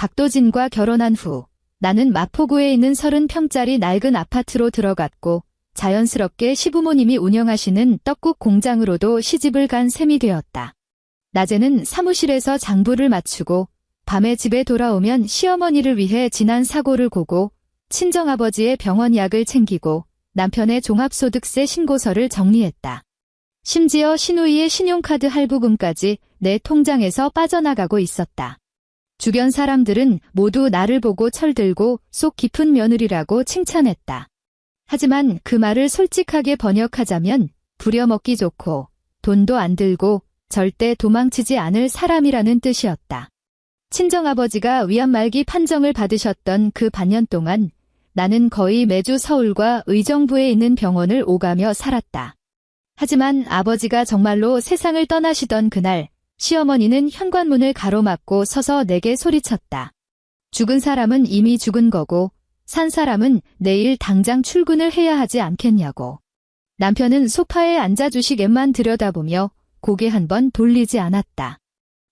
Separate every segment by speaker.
Speaker 1: 박도진과 결혼한 후 나는 마포구에 있는 30평짜리 낡은 아파트로 들어갔고 자연스럽게 시부모님이 운영하시는 떡국 공장으로도 시집을 간 셈이 되었다. 낮에는 사무실에서 장부를 마치고 밤에 집에 돌아오면 시어머니를 위해 지난 사고를 고고 친정아버지의 병원 약을 챙기고 남편의 종합소득세 신고서를 정리했다. 심지어 시누이의 신용카드 할부금까지 내 통장에서 빠져나가고 있었다. 주변 사람들은 모두 나를 보고 철들고 속 깊은 며느리라고 칭찬했다. 하지만 그 말을 솔직하게 번역하자면 부려먹기 좋고 돈도 안 들고 절대 도망치지 않을 사람이라는 뜻이었다. 친정아버지가 위암말기 판정을 받으셨던 그 반년 동안 나는 거의 매주 서울과 의정부에 있는 병원을 오가며 살았다. 하지만 아버지가 정말로 세상을 떠나시던 그날 시어머니는 현관문을 가로막고 서서 내게 소리쳤다. 죽은 사람은 이미 죽은 거고 산 사람은 내일 당장 출근을 해야 하지 않겠냐고. 남편은 소파에 앉아주시게만 들여다보며 고개 한번 돌리지 않았다.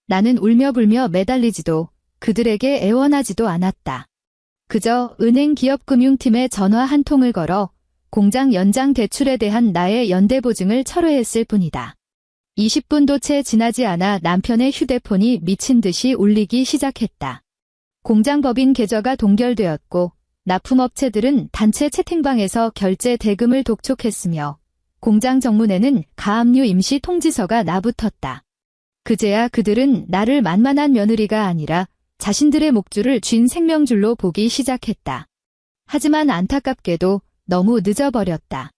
Speaker 1: 나는 울며불며 매달리지도 그들에게 애원하지도 않았다. 그저 은행 기업금융팀에 전화 한 통을 걸어 공장 연장 대출에 대한 나의 연대보증을 철회했을 뿐이다. 20분도 채 지나지 않아 남편의 휴대폰이 미친 듯이 울리기 시작했다. 공장 법인 계좌가 동결되었고 납품업체들은 단체 채팅방에서 결제 대금을 독촉했으며 공장 정문에는 가압류 임시 통지서가 나붙었다. 그제야 그들은 나를 만만한 며느리가 아니라 자신들의 목줄을 쥔 생명줄로 보기 시작했다. 하지만 안타깝게도 너무 늦어버렸다.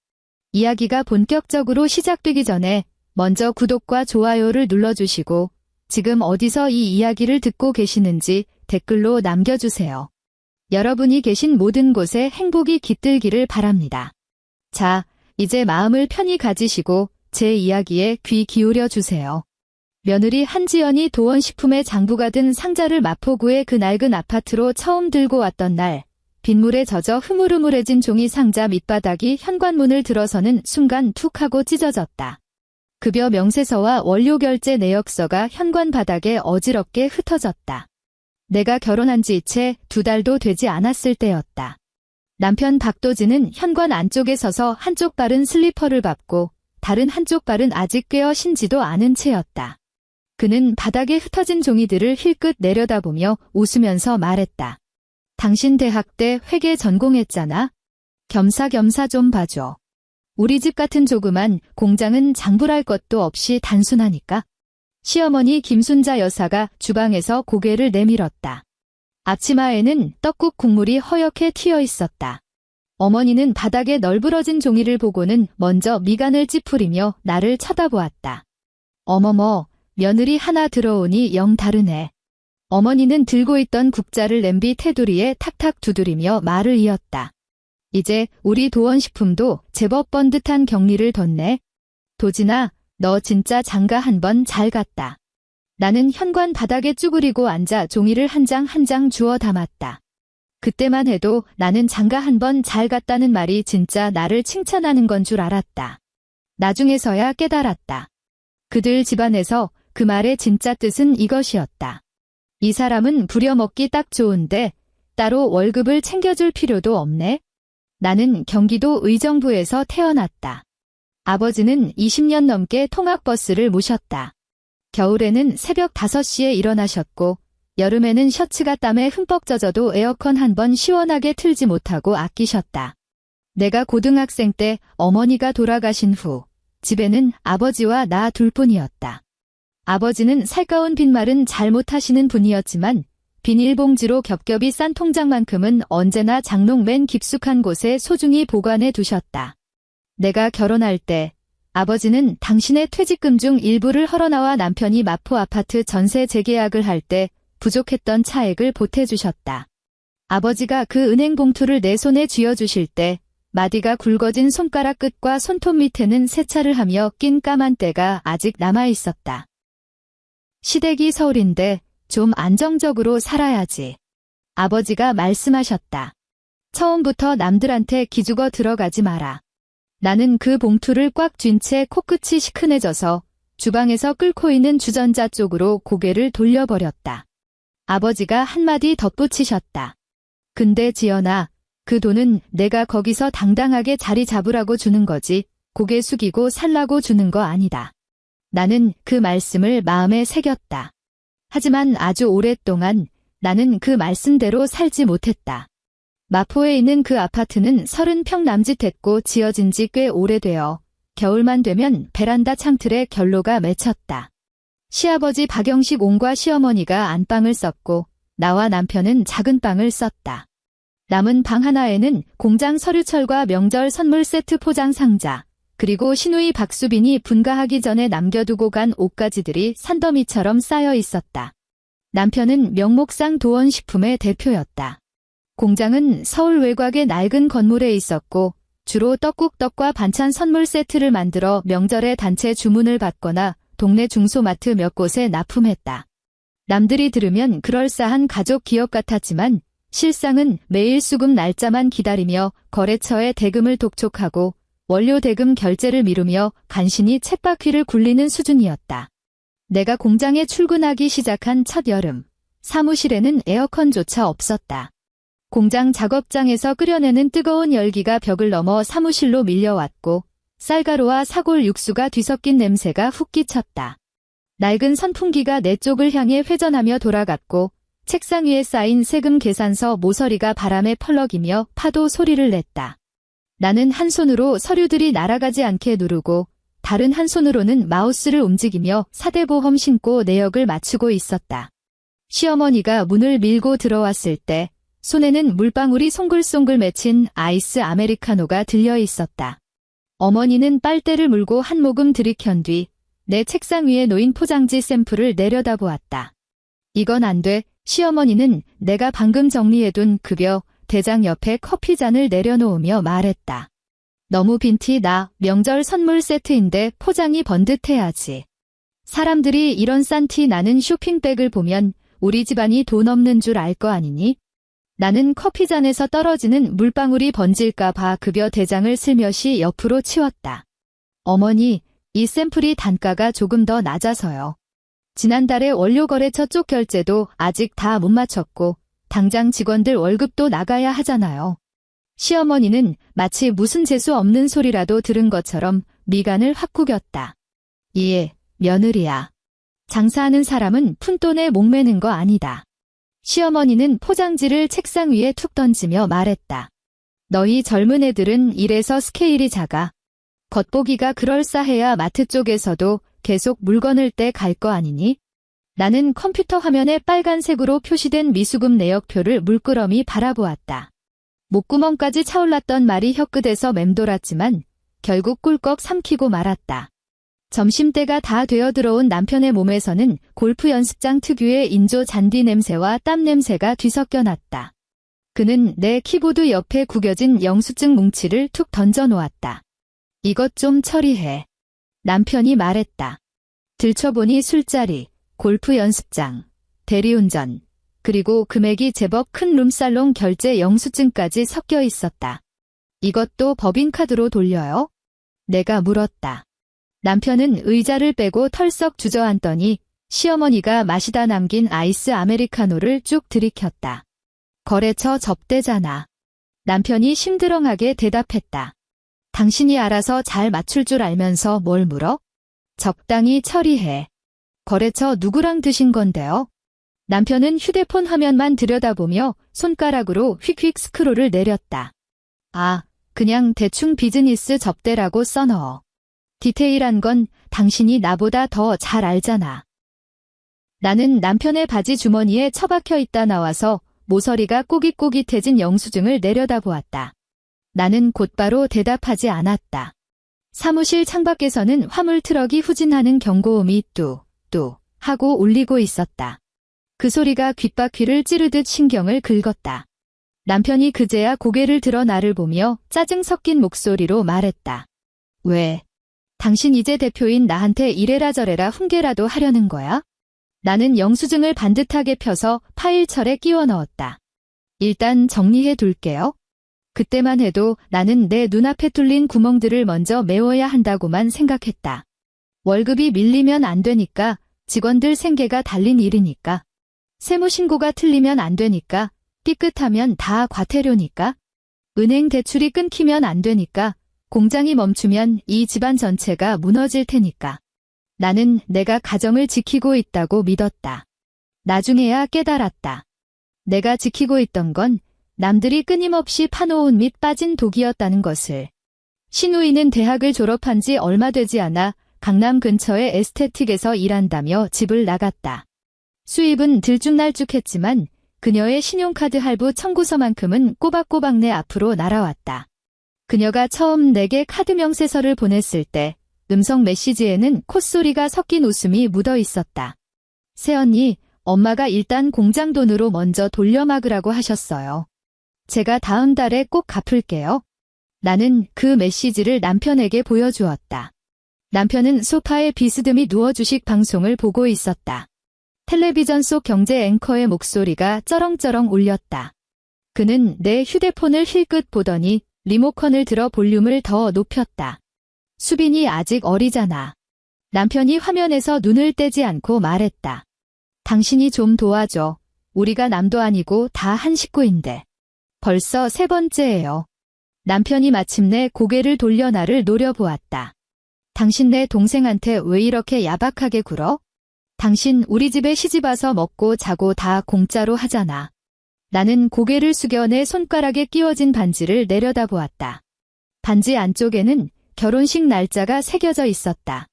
Speaker 1: 이야기가 본격적으로 시작되기 전에 먼저 구독과 좋아요를 눌러주시고 지금 어디서 이 이야기를 듣고 계시는지 댓글로 남겨주세요. 여러분이 계신 모든 곳에 행복이 깃들기를 바랍니다. 자, 이제 마음을 편히 가지시고 제 이야기에 귀 기울여 주세요. 며느리 한지연이 도원식품의 장부가 든 상자를 마포구의 그 낡은 아파트로 처음 들고 왔던 날, 빗물에 젖어 흐물흐물해진 종이 상자 밑바닥이 현관문을 들어서는 순간 툭 하고 찢어졌다. 급여 명세서와 원료 결제 내역서가 현관 바닥에 어지럽게 흩어졌다. 내가 결혼한 지 채 2달도 되지 않았을 때였다. 남편 박도진은 현관 안쪽에 서서 한쪽 발은 슬리퍼를 밟고 다른 한쪽 발은 아직 꿰어 신지도 않은 채였다. 그는 바닥에 흩어진 종이들을 힐끗 내려다보며 웃으면서 말했다. 당신 대학 때 회계 전공했잖아. 겸사겸사 좀 봐줘. 우리 집 같은 조그만 공장은 장부랄 것도 없이 단순하니까. 시어머니 김순자 여사가 주방에서 고개를 내밀었다. 앞치마에는 떡국 국물이 허옇게 튀어 있었다. 어머니는 바닥에 널브러진 종이를 보고는 먼저 미간을 찌푸리며 나를 쳐다보았다. 어머머, 며느리 하나 들어오니 영 다르네. 어머니는 들고 있던 국자를 냄비 테두리에 탁탁 두드리며 말을 이었다. 이제 우리 도원식품도 제법 번듯한 격리를 뒀네. 도진아, 너 진짜 장가 한 번 잘 갔다. 나는 현관 바닥에 쭈그리고 앉아 종이를 한 장 한 장 주워 담았다. 그때만 해도 나는 장가 한 번 잘 갔다는 말이 진짜 나를 칭찬하는 건 줄 알았다. 나중에서야 깨달았다. 그들 집안에서 그 말의 진짜 뜻은 이것이었다. 이 사람은 부려먹기 딱 좋은데 따로 월급을 챙겨줄 필요도 없네. 나는 경기도 의정부에서 태어났다. 아버지는 20년 넘게 통학버스를 모셨다. 겨울에는 새벽 5시에 일어나셨고 여름에는 셔츠가 땀에 흠뻑 젖어도 에어컨 한 번 시원하게 틀지 못하고 아끼셨다. 내가 고등학생 때 어머니가 돌아가신 후 집에는 아버지와 나 둘뿐이었다. 아버지는 살가운 빈말은 잘 못하시는 분이었지만 비닐봉지로 겹겹이 싼 통장만큼은 언제나 장롱 맨 깊숙한 곳에 소중히 보관해 두셨다. 내가 결혼할 때 아버지는 당신의 퇴직금 중 일부를 헐어나와 남편이 마포 아파트 전세 재계약을 할 때 부족했던 차액을 보태주셨다. 아버지가 그 은행 봉투를 내 손에 쥐어주실 때 마디가 굵어진 손가락 끝과 손톱 밑에는 세차를 하며 낀 까만 때가 아직 남아있었다. 시댁이 서울인데 좀 안정적으로 살아야지. 아버지가 말씀하셨다. 처음부터 남들한테 기죽어 들어가지 마라. 나는 그 봉투를 꽉 쥔 채 코끝이 시큰해져서 주방에서 끓고 있는 주전자 쪽으로 고개를 돌려버렸다. 아버지가 한마디 덧붙이셨다. 근데 지연아, 그 돈은 내가 거기서 당당하게 자리 잡으라고 주는 거지, 고개 숙이고 살라고 주는 거 아니다. 나는 그 말씀을 마음에 새겼다. 하지만 아주 오랫동안 나는 그 말씀대로 살지 못했다. 마포에 있는 그 아파트는 30평 남짓했고 지어진 지 꽤 오래되어 겨울만 되면 베란다 창틀에 결로가 맺혔다. 시아버지 박영식 옹과 시어머니가 안방을 썼고 나와 남편은 작은 방을 썼다. 남은 방 하나에는 공장 서류철과 명절 선물 세트 포장 상자, 그리고 시누이 박수빈이 분가하기 전에 남겨두고 간 옷가지들이 산더미처럼 쌓여 있었다. 남편은 명목상 도원식품의 대표였다. 공장은 서울 외곽의 낡은 건물에 있었고 주로 떡국떡과 반찬 선물 세트를 만들어 명절에 단체 주문을 받거나 동네 중소마트 몇 곳에 납품했다. 남들이 들으면 그럴싸한 가족 기업 같았지만 실상은 매일 수급 날짜만 기다리며 거래처에 대금을 독촉하고 원료 대금 결제를 미루며 간신히 쳇바퀴를 굴리는 수준이었다. 내가 공장에 출근하기 시작한 첫 여름, 사무실에는 에어컨조차 없었다. 공장 작업장에서 끓여내는 뜨거운 열기가 벽을 넘어 사무실로 밀려왔고 쌀가루와 사골 육수가 뒤섞인 냄새가 훅 끼쳤다. 낡은 선풍기가 내 쪽을 향해 회전하며 돌아갔고 책상 위에 쌓인 세금 계산서 모서리가 바람에 펄럭이며 파도 소리를 냈다. 나는 한 손으로 서류들이 날아가지 않게 누르고 다른 한 손으로는 마우스를 움직이며 사대보험 신고 내역을 맞추고 있었다. 시어머니가 문을 밀고 들어왔을 때 손에는 물방울이 송글송글 맺힌 아이스 아메리카노가 들려 있었다. 어머니는 빨대를 물고 한 모금 들이켠 뒤 내 책상 위에 놓인 포장지 샘플을 내려다보았다. 이건 안 돼. 시어머니는 내가 방금 정리해둔 급여 대장 옆에 커피잔을 내려놓으며 말했다. 너무 빈티 나. 명절 선물 세트인데 포장이 번듯해야지. 사람들이 이런 싼 티 나는 쇼핑백을 보면 우리 집안이 돈 없는 줄 알 거 아니니? 나는 커피잔에서 떨어지는 물방울이 번질까 봐 급여 대장을 슬며시 옆으로 치웠다. 어머니, 이 샘플이 단가가 조금 더 낮아서요. 지난달에 원료거래처 쪽 결제도 아직 다 못 마쳤고 당장 직원들 월급도 나가야 하잖아요. 시어머니는 마치 무슨 재수 없는 소리라도 들은 것처럼 미간을 확 구겼다. 예, 며느리야. 장사하는 사람은 푼돈에 목매는 거 아니다. 시어머니는 포장지를 책상 위에 툭 던지며 말했다. 너희 젊은 애들은 이래서 스케일이 작아. 겉보기가 그럴싸해야 마트 쪽에서도 계속 물건을 떼 갈 거 아니니? 나는 컴퓨터 화면에 빨간색으로 표시된 미수금 내역표를 물끄러미 바라보았다. 목구멍까지 차올랐던 말이 혀끝에서 맴돌았지만 결국 꿀꺽 삼키고 말았다. 점심때가 다 되어 들어온 남편의 몸에서는 골프 연습장 특유의 인조 잔디 냄새와 땀 냄새가 뒤섞여 났다. 그는 내 키보드 옆에 구겨진 영수증 뭉치를 툭 던져 놓았다. 이것 좀 처리해. 남편이 말했다. 들춰보니 술자리, 골프 연습장, 대리운전, 그리고 금액이 제법 큰 룸살롱 결제 영수증까지 섞여 있었다. 이것도 법인카드로 돌려요? 내가 물었다. 남편은 의자를 빼고 털썩 주저앉더니 시어머니가 마시다 남긴 아이스 아메리카노를 쭉 들이켰다. 거래처 접대잖아. 남편이 심드렁하게 대답했다. 당신이 알아서 잘 맞출 줄 알면서 뭘 물어? 적당히 처리해. 거래처 누구랑 드신 건데요? 남편은 휴대폰 화면만 들여다보며 손가락으로 휙휙 스크롤을 내렸다. 아, 그냥 대충 비즈니스 접대라고 써넣어. 디테일한 건 당신이 나보다 더 잘 알잖아. 나는 남편의 바지 주머니에 처박혀 있다 나와서 모서리가 꼬깃꼬깃해진 영수증을 내려다보았다. 나는 곧바로 대답하지 않았다. 사무실 창밖에서는 화물 트럭이 후진하는 경고음이 뚜 하고 울리고 있었다. 그 소리가 귓바퀴를 찌르듯 신경을 긁었다. 남편이 그제야 고개를 들어 나를 보며 짜증 섞인 목소리로 말했다. 왜? 당신 이제 대표인 나한테 이래라 저래라 훈계라도 하려는 거야? 나는 영수증을 반듯하게 펴서 파일철에 끼워 넣었다. 일단 정리해 둘게요. 그때만 해도 나는 내 눈앞에 뚫린 구멍들을 먼저 메워야 한다고만 생각했다. 월급이 밀리면 안 되니까, 직원들 생계가 달린 일이니까. 세무신고가 틀리면 안 되니까, 삐끗하면 다 과태료니까, 은행 대출이 끊기면 안 되니까, 공장이 멈추면 이 집안 전체가 무너질 테니까. 나는 내가 가정을 지키고 있다고 믿었다. 나중에야 깨달았다. 내가 지키고 있던 건 남들이 끊임없이 파놓은 밑 빠진 독이었다는 것을. 신우이는 대학을 졸업한 지 얼마 되지 않아 강남 근처의 에스테틱에서 일한다며 집을 나갔다. 수입은 들쭉날쭉했지만 그녀의 신용카드 할부 청구서만큼은 꼬박꼬박 내 앞으로 날아왔다. 그녀가 처음 내게 카드 명세서를 보냈을 때 음성 메시지에는 콧소리가 섞인 웃음이 묻어 있었다. 새언니, 엄마가 일단 공장 돈으로 먼저 돌려막으라고 하셨어요. 제가 다음 달에 꼭 갚을게요. 나는 그 메시지를 남편에게 보여주었다. 남편은 소파에 비스듬히 누워 주식 방송을 보고 있었다. 텔레비전 속 경제 앵커의 목소리가 쩌렁쩌렁 울렸다. 그는 내 휴대폰을 힐끗 보더니 리모컨을 들어 볼륨을 더 높였다. 수빈이 아직 어리잖아. 남편이 화면에서 눈을 떼지 않고 말했다. 당신이 좀 도와줘. 우리가 남도 아니고 다 한 식구인데. 벌써 3번째예요. 남편이 마침내 고개를 돌려 나를 노려보았다. 당신 내 동생한테 왜 이렇게 야박하게 굴어? 당신 우리 집에 시집와서 먹고 자고 다 공짜로 하잖아. 나는 고개를 숙여 내 손가락에 끼워진 반지를 내려다보았다. 반지 안쪽에는 결혼식 날짜가 새겨져 있었다.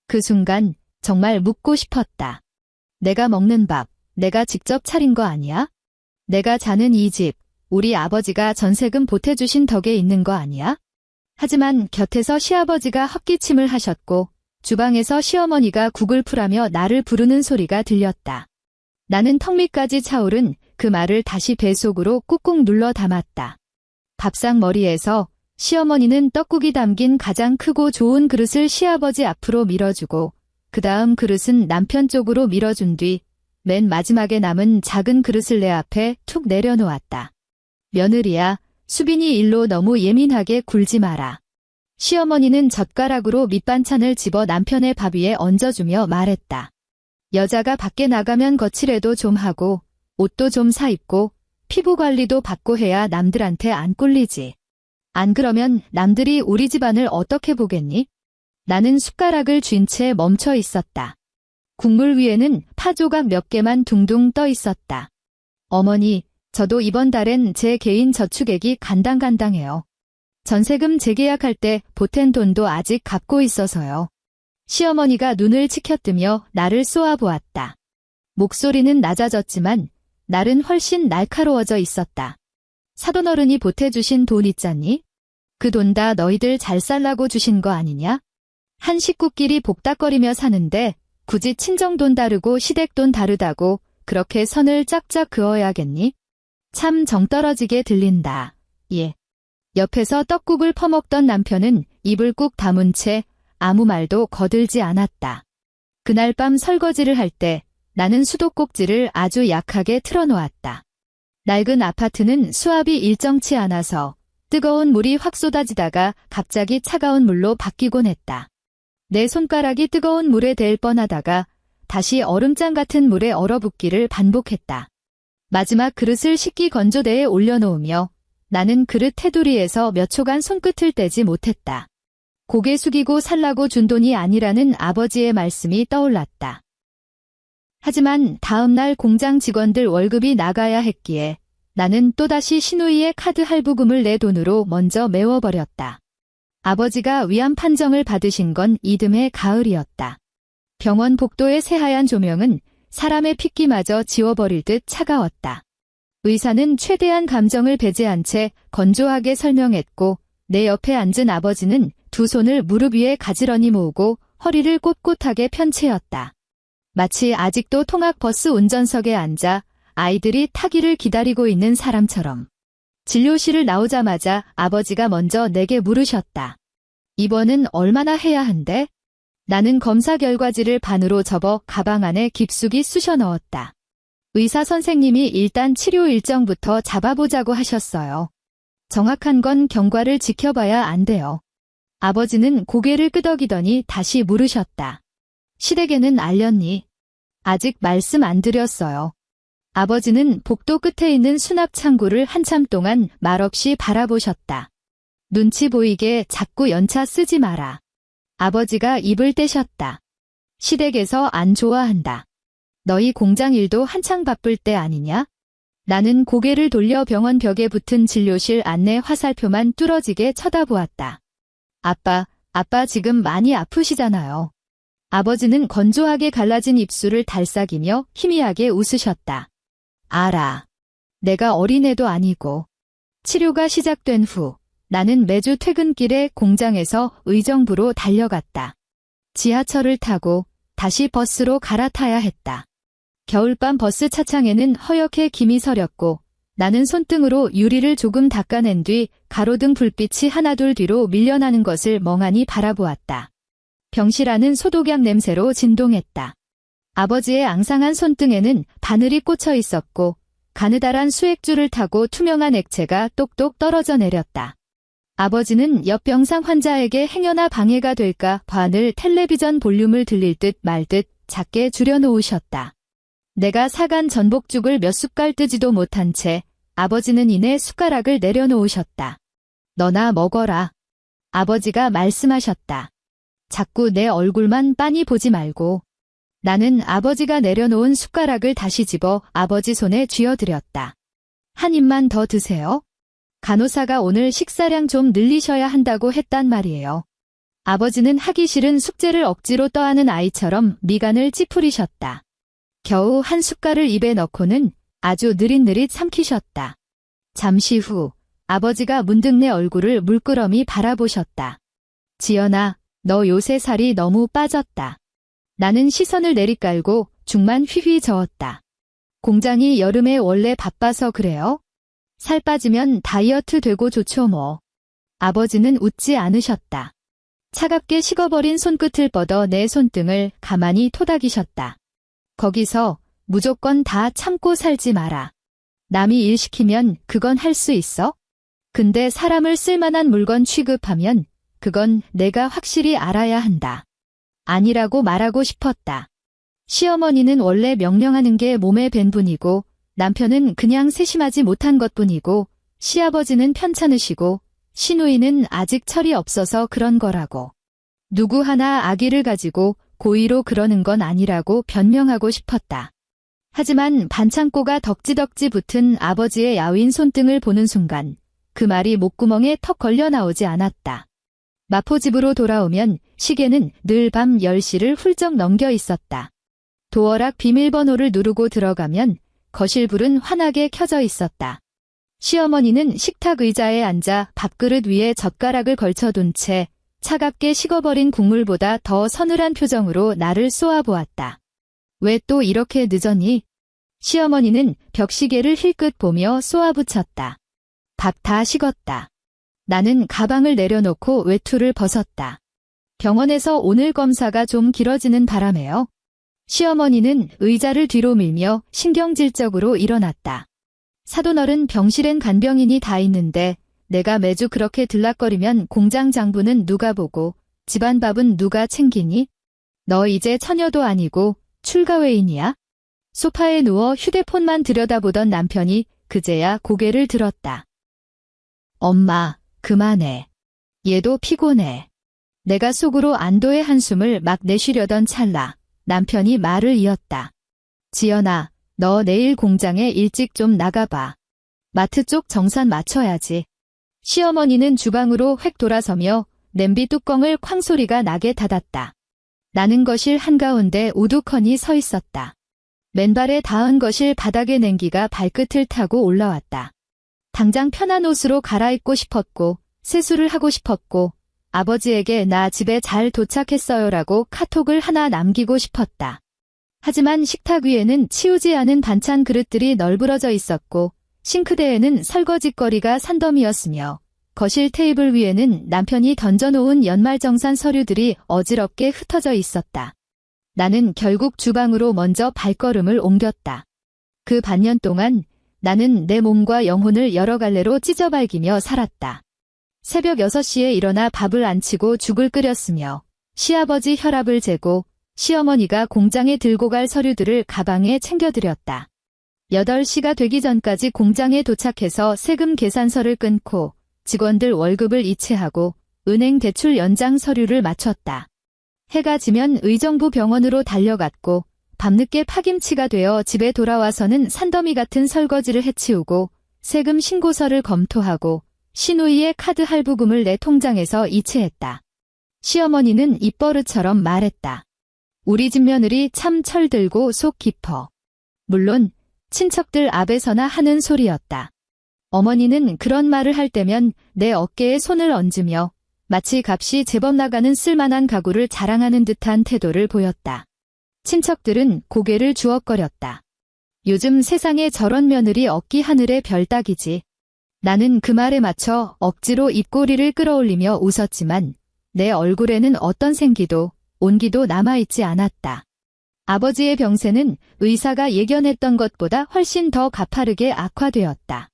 Speaker 1: 그 순간 정말 묻고 싶었다. 내가 먹는 밥, 내가 직접 차린 거 아니야? 내가 자는 이 집, 우리 아버지가 전세금 보태주신 덕에 있는 거 아니야? 하지만 곁에서 시아버지가 헛기침을 하셨고 주방에서 시어머니가 국을 풀하며 나를 부르는 소리가 들렸다. 나는 턱 밑까지 차오른 그 말을 다시 뱃속으로 꾹꾹 눌러 담았다. 밥상 머리에서 시어머니는 떡국이 담긴 가장 크고 좋은 그릇을 시아버지 앞으로 밀어주고 그 다음 그릇은 남편 쪽으로 밀어준 뒤 맨 마지막에 남은 작은 그릇을 내 앞에 툭 내려놓았다. 며느리야, 수빈이 일로 너무 예민하게 굴지 마라. 시어머니는 젓가락으로 밑반찬을 집어 남편의 밥 위에 얹어주며 말했다. 여자가 밖에 나가면 거칠해도 좀 하고 옷도 좀 사 입고 피부 관리도 받고 해야 남들한테 안 꿀리지. 안 그러면 남들이 우리 집안을 어떻게 보겠니? 나는 숟가락을 쥔 채 멈춰 있었다. 국물 위에는 파 조각 몇 개만 둥둥 떠 있었다. 어머니, 저도 이번 달엔 제 개인 저축액이 간당간당해요. 전세금 재계약할 때 보탠 돈도 아직 갚고 있어서요. 시어머니가 눈을 치켜뜨며 나를 쏘아보았다. 목소리는 낮아졌지만 날은 훨씬 날카로워져 있었다. 사돈어른이 보태주신 돈 있잖니? 그 돈 다 너희들 잘 살라고 주신 거 아니냐? 한 식구끼리 복닥거리며 사는데 굳이 친정돈 다르고 시댁돈 다르다고 그렇게 선을 짝짝 그어야겠니? 참 정떨어지게 들린다. 예. 옆에서 떡국을 퍼먹던 남편은 입을 꾹 다문 채 아무 말도 거들지 않았다. 그날 밤 설거지를 할 때 나는 수도꼭지를 아주 약하게 틀어놓았다. 낡은 아파트는 수압이 일정치 않아서 뜨거운 물이 확 쏟아지다가 갑자기 차가운 물로 바뀌곤 했다. 내 손가락이 뜨거운 물에 댈 뻔하다가 다시 얼음장 같은 물에 얼어붙기를 반복했다. 마지막 그릇을 식기 건조대에 올려놓으며 나는 그릇 테두리에서 몇 초간 손끝을 떼지 못했다. 고개 숙이고 살라고 준 돈이 아니라는 아버지의 말씀이 떠올랐다. 하지만 다음 날 공장 직원들 월급이 나가야 했기에 나는 또다시 신우이의 카드 할부금을 내 돈으로 먼저 메워버렸다. 아버지가 위암 판정을 받으신 건 이듬해 가을이었다. 병원 복도의 새하얀 조명은 사람의 핏기마저 지워버릴 듯 차가웠다. 의사는 최대한 감정을 배제한 채 건조하게 설명했고 내 옆에 앉은 아버지는 두 손을 무릎 위에 가지런히 모으고 허리를 꼿꼿하게 편 채였다. 마치 아직도 통학버스 운전석에 앉아 아이들이 타기를 기다리고 있는 사람처럼. 진료실을 나오자마자 아버지가 먼저 내게 물으셨다. 입원은 얼마나 해야 한대? 나는 검사 결과지를 반으로 접어 가방 안에 깊숙이 쑤셔 넣었다. 의사 선생님이 일단 치료 일정부터 잡아보자고 하셨어요. 정확한 건 경과를 지켜봐야 안 돼요. 아버지는 고개를 끄덕이더니 다시 물으셨다. 시댁에는 알렸니? 아직 말씀 안 드렸어요. 아버지는 복도 끝에 있는 수납 창구를 한참 동안 말없이 바라보셨다. 눈치 보이게 자꾸 연차 쓰지 마라. 아버지가 입을 떼셨다. 시댁에서 안 좋아한다. 너희 공장 일도 한창 바쁠 때 아니냐? 나는 고개를 돌려 병원 벽에 붙은 진료실 안내 화살표만 뚫어지게 쳐다보았다. 아빠 지금 많이 아프시잖아요. 아버지는 건조하게 갈라진 입술을 달싹이며 희미하게 웃으셨다. 알아. 내가 어린애도 아니고. 치료가 시작된 후 나는 매주 퇴근길에 공장에서 의정부로 달려갔다. 지하철을 타고 다시 버스로 갈아타야 했다. 겨울밤 버스 차창에는 허옇게 김이 서렸고 나는 손등으로 유리를 조금 닦아낸 뒤 가로등 불빛이 하나둘 뒤로 밀려나는 것을 멍하니 바라보았다. 병실안은 소독약 냄새로 진동했다. 아버지의 앙상한 손등에는 바늘이 꽂혀 있었고 가느다란 수액줄을 타고 투명한 액체가 똑똑 떨어져 내렸다. 아버지는 옆 병상 환자에게 행여나 방해가 될까 봐 늘 텔레비전 볼륨을 들릴 듯 말 듯 작게 줄여놓으셨다. 내가 사간 전복죽을 몇 숟갈 뜨지도 못한 채 아버지는 이내 숟가락을 내려놓으셨다. 너나 먹어라. 아버지가 말씀하셨다. 자꾸 내 얼굴만 빤히 보지 말고. 나는 아버지가 내려놓은 숟가락을 다시 집어 아버지 손에 쥐어드렸다. 한 입만 더 드세요. 간호사가 오늘 식사량 좀 늘리셔야 한다고 했단 말이에요. 아버지는 하기 싫은 숙제를 억지로 떠안은 아이처럼 미간을 찌푸리셨다. 겨우 한 숟갈을 입에 넣고는 아주 느릿느릿 삼키셨다. 잠시 후 아버지가 문득 내 얼굴을 물끄러미 바라보셨다. 지연아, 너 요새 살이 너무 빠졌다. 나는 시선을 내리깔고 죽만 휘휘 저었다. 공장이 여름에 원래 바빠서 그래요? 살 빠지면 다이어트 되고 좋죠 뭐. 아버지는 웃지 않으셨다. 차갑게 식어버린 손끝을 뻗어 내 손등을 가만히 토닥이셨다. 거기서 무조건 다 참고 살지 마라. 남이 일 시키면 그건 할 수 있어? 근데 사람을 쓸만한 물건 취급하면 그건 내가 확실히 알아야 한다. 아니라고 말하고 싶었다. 시어머니는 원래 명령하는 게 몸에 밴 분이고 남편은 그냥 세심하지 못한 것뿐이고 시아버지는 편찮으시고 시누이는 아직 철이 없어서 그런 거라고. 누구 하나 아기를 가지고 고의로 그러는 건 아니라고 변명하고 싶었다. 하지만 반창고가 덕지덕지 붙은 아버지의 야윈 손등을 보는 순간 그 말이 목구멍에 턱 걸려 나오지 않았다. 마포집으로 돌아오면 시계는 늘 밤 10시를 훌쩍 넘겨 있었다. 도어락 비밀번호를 누르고 들어가면 거실불은 환하게 켜져 있었다. 시어머니는 식탁 의자에 앉아 밥그릇 위에 젓가락을 걸쳐둔 채 차갑게 식어버린 국물보다 더 서늘한 표정으로 나를 쏘아보았다. 왜 또 이렇게 늦었니? 시어머니는 벽시계를 힐끗 보며 쏘아붙였다. 밥 다 식었다. 나는 가방을 내려놓고 외투를 벗었다. 병원에서 오늘 검사가 좀 길어지는 바람에요. 시어머니는 의자를 뒤로 밀며 신경질적으로 일어났다. 사돈어른 병실엔 간병인이 다 있는데 내가 매주 그렇게 들락거리면 공장 장부는 누가 보고 집안밥은 누가 챙기니? 너 이제 처녀도 아니고 출가회인이야? 소파에 누워 휴대폰만 들여다보던 남편이 그제야 고개를 들었다. 엄마, 그만해. 얘도 피곤해. 내가 속으로 안도의 한숨을 막 내쉬려던 찰나 남편이 말을 이었다. 지연아, 너 내일 공장에 일찍 좀 나가봐. 마트 쪽 정산 맞춰야지. 시어머니는 주방으로 획 돌아서며 냄비 뚜껑을 쾅 소리가 나게 닫았다. 나는 거실 한가운데 우두커니 서 있었다. 맨발에 닿은 거실 바닥의 냉기가 발끝을 타고 올라왔다. 당장 편한 옷으로 갈아입고 싶었고 세수를 하고 싶었고 아버지에게 나 집에 잘 도착했어요라고 카톡을 하나 남기고 싶었다. 하지만 식탁 위에는 치우지 않은 반찬 그릇들이 널브러져 있었고 싱크대에는 설거지거리가 산더미였으며 거실 테이블 위에는 남편이 던져놓은 연말정산 서류들이 어지럽게 흩어져 있었다. 나는 결국 주방으로 먼저 발걸음을 옮겼다. 그 반년 동안 나는 내 몸과 영혼을 여러 갈래로 찢어발기며 살았다. 새벽 6시에 일어나 밥을 안 치고 죽을 끓였으며 시아버지 혈압을 재고 시어머니가 공장에 들고 갈 서류들을 가방에 챙겨드렸다. 8시가 되기 전까지 공장에 도착해서 세금 계산서를 끊고 직원들 월급을 이체하고 은행 대출 연장 서류를 마쳤다. 해가 지면 의정부 병원으로 달려갔고 밤늦게 파김치가 되어 집에 돌아와서는 산더미 같은 설거지를 해치우고 세금 신고서를 검토하고 시누이의 카드 할부금을 내 통장에서 이체했다. 시어머니는 입버릇처럼 말했다. 우리 집 며느리 참 철들고 속 깊어. 물론 친척들 앞에서나 하는 소리였다. 어머니는 그런 말을 할 때면 내 어깨에 손을 얹으며 마치 값이 제법 나가는 쓸만한 가구를 자랑하는 듯한 태도를 보였다. 친척들은 고개를 주걱거렸다. 요즘 세상에 저런 며느리 얻기 하늘의 별 따기지. 나는 그 말에 맞춰 억지로 입꼬리를 끌어올리며 웃었지만 내 얼굴에는 어떤 생기도 온기도 남아있지 않았다. 아버지의 병세는 의사가 예견했던 것보다 훨씬 더 가파르게 악화되었다.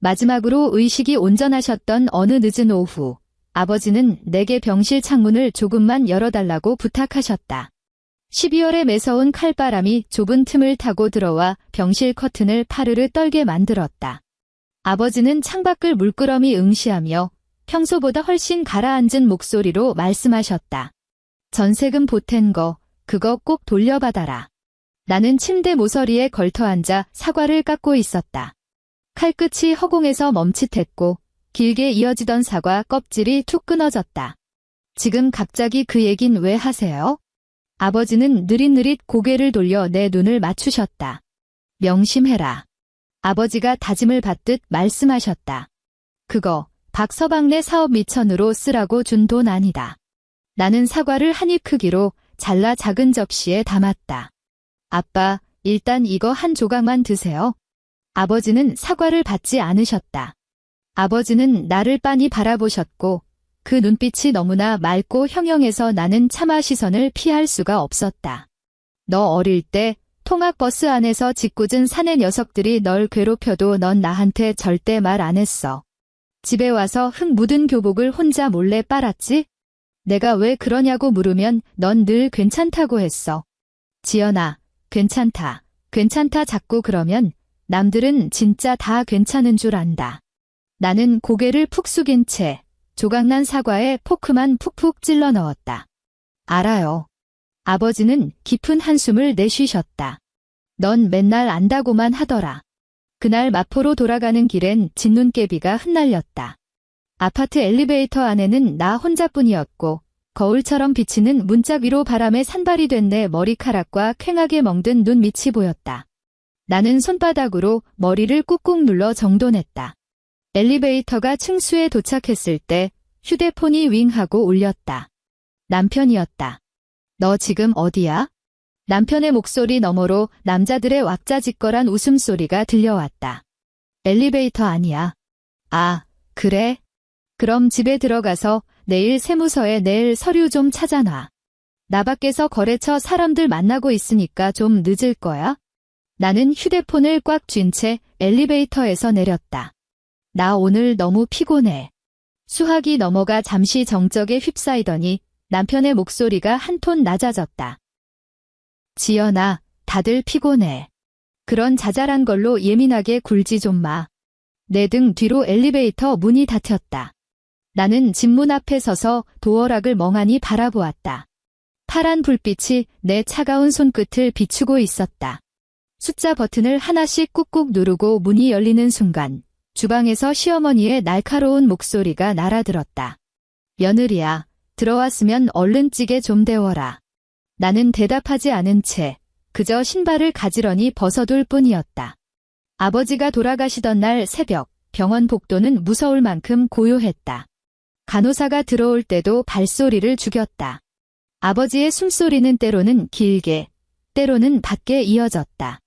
Speaker 1: 마지막으로 의식이 온전하셨던 어느 늦은 오후, 아버지는 내게 병실 창문을 조금만 열어달라고 부탁하셨다. 12월에 매서운 칼바람이 좁은 틈을 타고 들어와 병실 커튼을 파르르 떨게 만들었다. 아버지는 창밖을 물끄러미 응시하며 평소보다 훨씬 가라앉은 목소리로 말씀하셨다. 전세금 보탠 거, 그거 꼭 돌려받아라. 나는 침대 모서리에 걸터앉아 사과를 깎고 있었다. 칼끝이 허공에서 멈칫했고 길게 이어지던 사과 껍질이 툭 끊어졌다. 지금 갑자기 그 얘긴 왜 하세요? 아버지는 느릿느릿 고개를 돌려 내 눈을 맞추셨다. 명심해라. 아버지가 다짐을 받듯 말씀하셨다. 그거 박서방네 사업 미천으로 쓰라고 준 돈 아니다. 나는 사과를 한 입 크기로 잘라 작은 접시에 담았다. 아빠, 일단 이거 한 조각만 드세요. 아버지는 사과를 받지 않으셨다. 아버지는 나를 빤히 바라보셨고 그 눈빛이 너무나 맑고 형형해서 나는 차마 시선을 피할 수가 없었다. 너 어릴 때 통학버스 안에서 짓궂은 사내 녀석들이 널 괴롭혀도 넌 나한테 절대 말 안 했어. 집에 와서 흙 묻은 교복을 혼자 몰래 빨았지? 내가 왜 그러냐고 물으면 넌 늘 괜찮다고 했어. 지연아, 괜찮다, 괜찮다 자꾸 그러면 남들은 진짜 다 괜찮은 줄 안다. 나는 고개를 푹 숙인 채 조각난 사과에 포크만 푹푹 찔러 넣었다. 알아요. 아버지는 깊은 한숨을 내쉬셨다. 넌 맨날 안다고만 하더라. 그날 마포로 돌아가는 길엔 진눈깨비가 흩날렸다. 아파트 엘리베이터 안에는 나 혼자뿐이었고 거울처럼 비치는 문짝 위로 바람에 산발이 된 내 머리카락과 퀭하게 멍든 눈 밑이 보였다. 나는 손바닥으로 머리를 꾹꾹 눌러 정돈했다. 엘리베이터가 층수에 도착했을 때 휴대폰이 윙하고 울렸다. 남편이었다. 너 지금 어디야? 남편의 목소리 너머로 남자들의 왁자지껄한 웃음소리가 들려왔다. 엘리베이터 아니야. 아, 그래? 그럼 집에 들어가서 내일 세무서에 낼 서류 좀 찾아놔. 나 밖에서 거래처 사람들 만나고 있으니까 좀 늦을 거야. 나는 휴대폰을 꽉 쥔 채 엘리베이터에서 내렸다. 나 오늘 너무 피곤해. 수학이 넘어가 잠시 정적에 휩싸이더니 남편의 목소리가 한 톤 낮아졌다. 지연아, 다들 피곤해. 그런 자잘한 걸로 예민하게 굴지 좀 마. 내 등 뒤로 엘리베이터 문이 닫혔다. 나는 집문 앞에 서서 도어락을 멍하니 바라보았다. 파란 불빛이 내 차가운 손끝을 비추고 있었다. 숫자 버튼을 하나씩 꾹꾹 누르고 문이 열리는 순간 주방에서 시어머니의 날카로운 목소리가 날아들었다. 며느리야, 들어왔으면 얼른 찌개 좀 데워라. 나는 대답하지 않은 채 그저 신발을 가지런히 벗어둘 뿐이었다. 아버지가 돌아가시던 날 새벽 병원 복도는 무서울 만큼 고요했다. 간호사가 들어올 때도 발소리를 죽였다. 아버지의 숨소리는 때로는 길게, 때로는 밖에 이어졌다.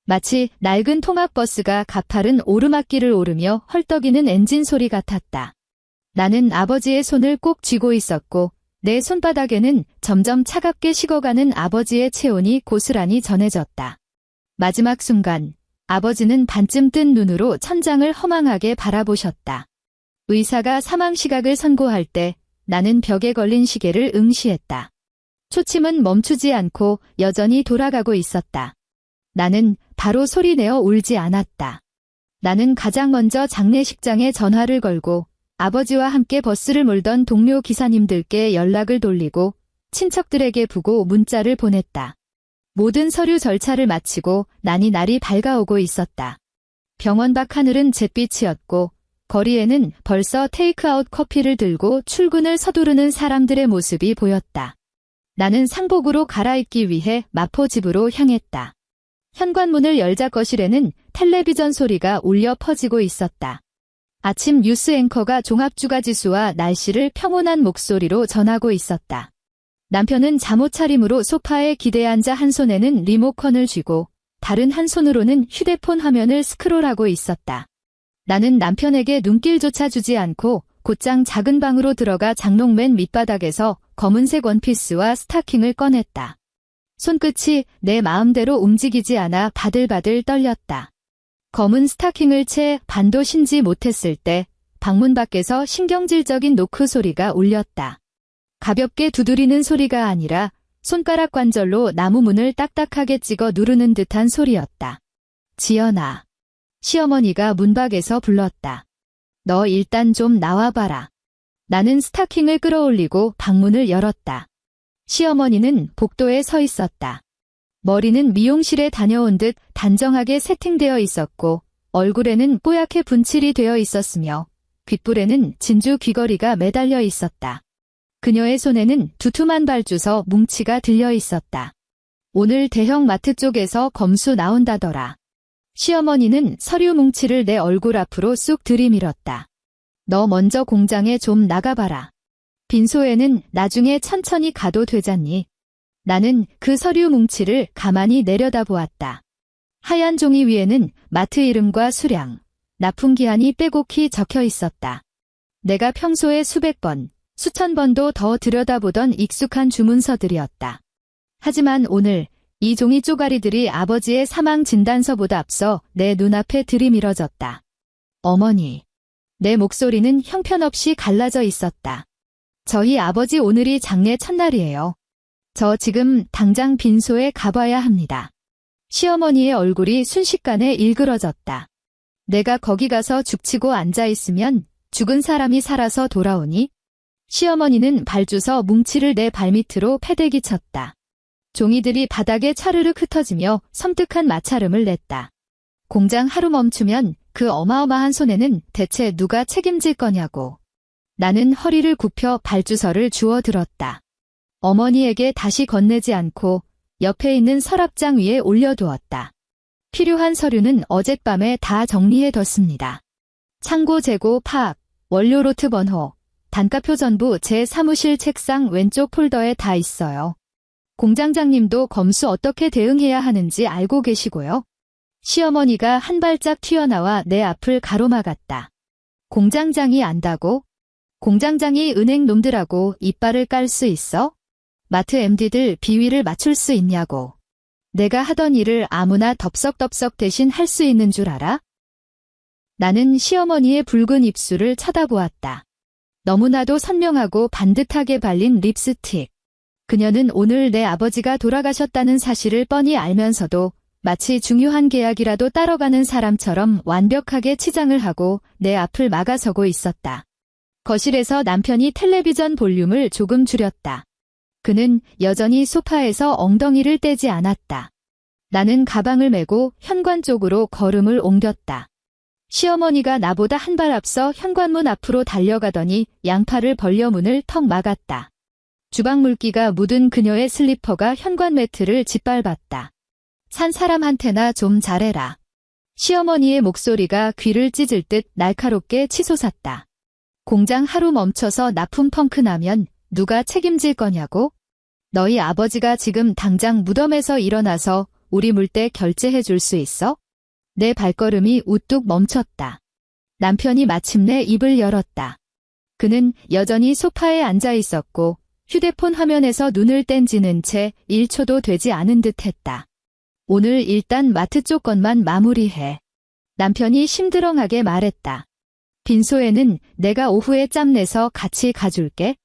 Speaker 1: 마치 낡은 통학버스가 가파른 오르막길을 오르며 헐떡이는 엔진 소리 같았다. 나는 아버지의 손을 꼭 쥐고 있었고 내 손바닥에는 점점 차갑게 식어가는 아버지의 체온이 고스란히 전해졌다. 마지막 순간 아버지는 반쯤 뜬 눈으로 천장을 허망하게 바라보셨다. 의사가 사망 시각을 선고할 때 나는 벽에 걸린 시계를 응시했다. 초침은 멈추지 않고 여전히 돌아가고 있었다. 나는 바로 소리내어 울지 않았다. 나는 가장 먼저 장례식장에 전화를 걸고 아버지와 함께 버스를 몰던 동료 기사님들께 연락을 돌리고 친척들에게 부고 문자를 보냈다. 모든 서류 절차를 마치고 날이 밝아오고 있었다. 병원 밖 하늘은 잿빛이었고 거리에는 벌써 테이크아웃 커피를 들고 출근을 서두르는 사람들의 모습이 보였다. 나는 상복으로 갈아입기 위해 마포 집으로 향했다. 현관문을 열자 거실에는 텔레비전 소리가 울려 퍼지고 있었다. 아침 뉴스 앵커가 종합주가지수와 날씨를 평온한 목소리로 전하고 있었다. 남편은 잠옷 차림으로 소파에 기대어 앉아 한 손에는 리모컨을 쥐고 다른 한 손으로는 휴대폰 화면을 스크롤하고 있었다. 나는 남편에게 눈길조차 주지 않고 곧장 작은 방으로 들어가 장롱 맨 밑바닥에서 검은색 원피스와 스타킹을 꺼냈다. 손끝이 내 마음대로 움직이지 않아 바들바들 떨렸다. 검은 스타킹을 채 반도 신지 못했을 때 방문 밖에서 신경질적인 노크 소리가 울렸다. 가볍게 두드리는 소리가 아니라 손가락 관절로 나무 문을 딱딱하게 찍어 누르는 듯한 소리였다. 지연아. 시어머니가 문 밖에서 불렀다. 너 일단 좀 나와봐라. 나는 스타킹을 끌어올리고 방문을 열었다. 시어머니는 복도에 서 있었다. 머리는 미용실에 다녀온 듯 단정하게 세팅되어 있었고 얼굴에는 뽀얗게 분칠이 되어 있었으며 귓불에는 진주 귀걸이가 매달려 있었다. 그녀의 손에는 두툼한 발주서 뭉치가 들려 있었다. 오늘 대형 마트 쪽에서 검수 나온다더라. 시어머니는 서류 뭉치를 내 얼굴 앞으로 쑥 들이밀었다. 너 먼저 공장에 좀 나가봐라. 빈소에는 나중에 천천히 가도 되잖니. 나는 그 서류 뭉치를 가만히 내려다보았다. 하얀 종이 위에는 마트 이름과 수량, 납품기한이 빼곡히 적혀 있었다. 내가 평소에 수백 번, 수천 번도 더 들여다보던 익숙한 주문서들이었다. 하지만 오늘 이 종이 쪼가리들이 아버지의 사망 진단서보다 앞서 내 눈앞에 들이밀어졌다. 어머니. 내 목소리는 형편없이 갈라져 있었다. 저희 아버지 오늘이 장례 첫날이에요. 저 지금 당장 빈소에 가봐야 합니다. 시어머니의 얼굴이 순식간에 일그러졌다. 내가 거기 가서 죽치고 앉아있으면 죽은 사람이 살아서 돌아오니? 시어머니는 발주서 뭉치를 내 발밑으로 패대기 쳤다. 종이들이 바닥에 차르륵 흩어지며 섬뜩한 마찰음을 냈다. 공장 하루 멈추면 그 어마어마한 손해는 대체 누가 책임질 거냐고. 나는 허리를 굽혀 발주서를 주워 들었다. 어머니에게 다시 건네지 않고 옆에 있는 서랍장 위에 올려두었다. 필요한 서류는 어젯밤에 다 정리해뒀습니다. 창고 재고 파악, 원료 로트 번호, 단가표 전부 제 사무실 책상 왼쪽 폴더에 다 있어요. 공장장님도 검수 어떻게 대응해야 하는지 알고 계시고요. 시어머니가 한 발짝 튀어나와 내 앞을 가로막았다. 공장장이 안다고? 공장장이 은행 놈들하고 이빨을 깔 수 있어? 마트 MD들 비위를 맞출 수 있냐고. 내가 하던 일을 아무나 덥석덥석 대신 할 수 있는 줄 알아? 나는 시어머니의 붉은 입술을 쳐다보았다. 너무나도 선명하고 반듯하게 발린 립스틱. 그녀는 오늘 내 아버지가 돌아가셨다는 사실을 뻔히 알면서도 마치 중요한 계약이라도 따라가는 사람처럼 완벽하게 치장을 하고 내 앞을 막아서고 있었다. 거실에서 남편이 텔레비전 볼륨을 조금 줄였다. 그는 여전히 소파에서 엉덩이를 떼지 않았다. 나는 가방을 메고 현관 쪽으로 걸음을 옮겼다. 시어머니가 나보다 한 발 앞서 현관문 앞으로 달려가더니 양팔을 벌려 문을 턱 막았다. 주방 물기가 묻은 그녀의 슬리퍼가 현관 매트를 짓밟았다. 산 사람한테나 좀 잘해라. 시어머니의 목소리가 귀를 찢을 듯 날카롭게 치솟았다. 공장 하루 멈춰서 납품 펑크 나면 누가 책임질 거냐고? 너희 아버지가 지금 당장 무덤에서 일어나서 우리 물때 결제해 줄 수 있어? 내 발걸음이 우뚝 멈췄다. 남편이 마침내 입을 열었다. 그는 여전히 소파에 앉아 있었고 휴대폰 화면에서 눈을 뗀지는 채 1초도 되지 않은 듯 했다. 오늘 일단 마트 쪽 것만 마무리해. 남편이 심드렁하게 말했다. 빈소에는 내가 오후에 짬내서 같이 가줄게.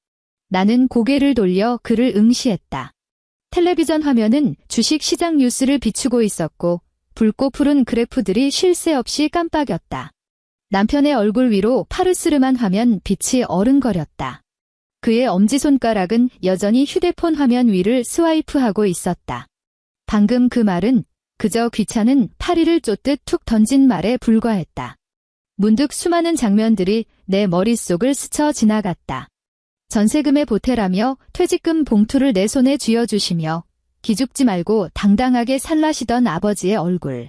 Speaker 1: 나는 고개를 돌려 그를 응시했다. 텔레비전 화면은 주식시장 뉴스를 비추고 있었고 붉고 푸른 그래프들이 쉴 새 없이 깜빡였다. 남편의 얼굴 위로 파르스름한 화면 빛이 어른거렸다. 그의 엄지손가락은 여전히 휴대폰 화면 위를 스와이프하고 있었다. 방금 그 말은 그저 귀찮은 파리를 쫓듯 툭 던진 말에 불과했다. 문득 수많은 장면들이 내 머릿속을 스쳐 지나갔다. 전세금에 보태라며 퇴직금 봉투를 내 손에 쥐어주시며 기죽지 말고 당당하게 살라시던 아버지의 얼굴.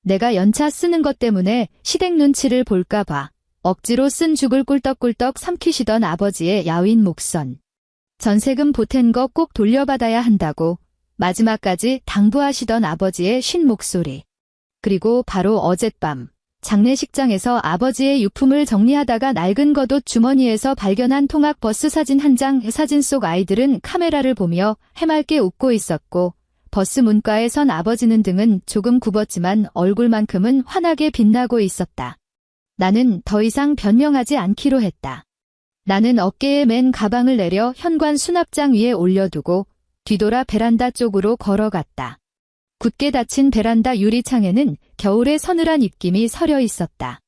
Speaker 1: 내가 연차 쓰는 것 때문에 시댁 눈치를 볼까봐 억지로 쓴 죽을 꿀떡꿀떡 삼키시던 아버지의 야윈 목선. 전세금 보탠 거 꼭 돌려받아야 한다고 마지막까지 당부하시던 아버지의 쉰 목소리. 그리고 바로 어젯밤 장례식장에서 아버지의 유품을 정리하다가 낡은 겉옷 주머니에서 발견한 통학 버스 사진 한 장. 사진 속 아이들은 카메라를 보며 해맑게 웃고 있었고 버스 문가에 선 아버지는 등은 조금 굽었지만 얼굴만큼은 환하게 빛나고 있었다. 나는 더 이상 변명하지 않기로 했다. 나는 어깨에 맨 가방을 내려 현관 수납장 위에 올려두고 뒤돌아 베란다 쪽으로 걸어갔다. 굳게 닫힌 베란다 유리창에는 겨울의 서늘한 입김이 서려 있었다.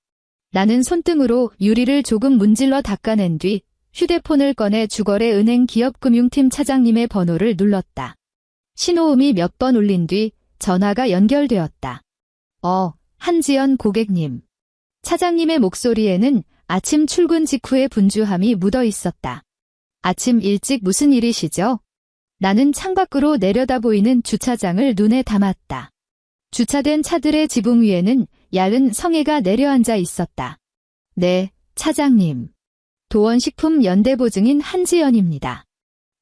Speaker 1: 나는 손등으로 유리를 조금 문질러 닦아낸 뒤 휴대폰을 꺼내 주거래 은행 기업금융팀 차장님의 번호를 눌렀다. 신호음이 몇 번 울린 뒤 전화가 연결되었다. 한지연 고객님. 차장님의 목소리에는 아침 출근 직후의 분주함이 묻어 있었다. 아침 일찍 무슨 일이시죠? 나는 창밖으로 내려다 보이는 주차장을 눈에 담았다. 주차된 차들의 지붕 위에는 얇은 성에가 내려앉아 있었다. 네, 차장님. 도원식품 연대보증인 한지연입니다.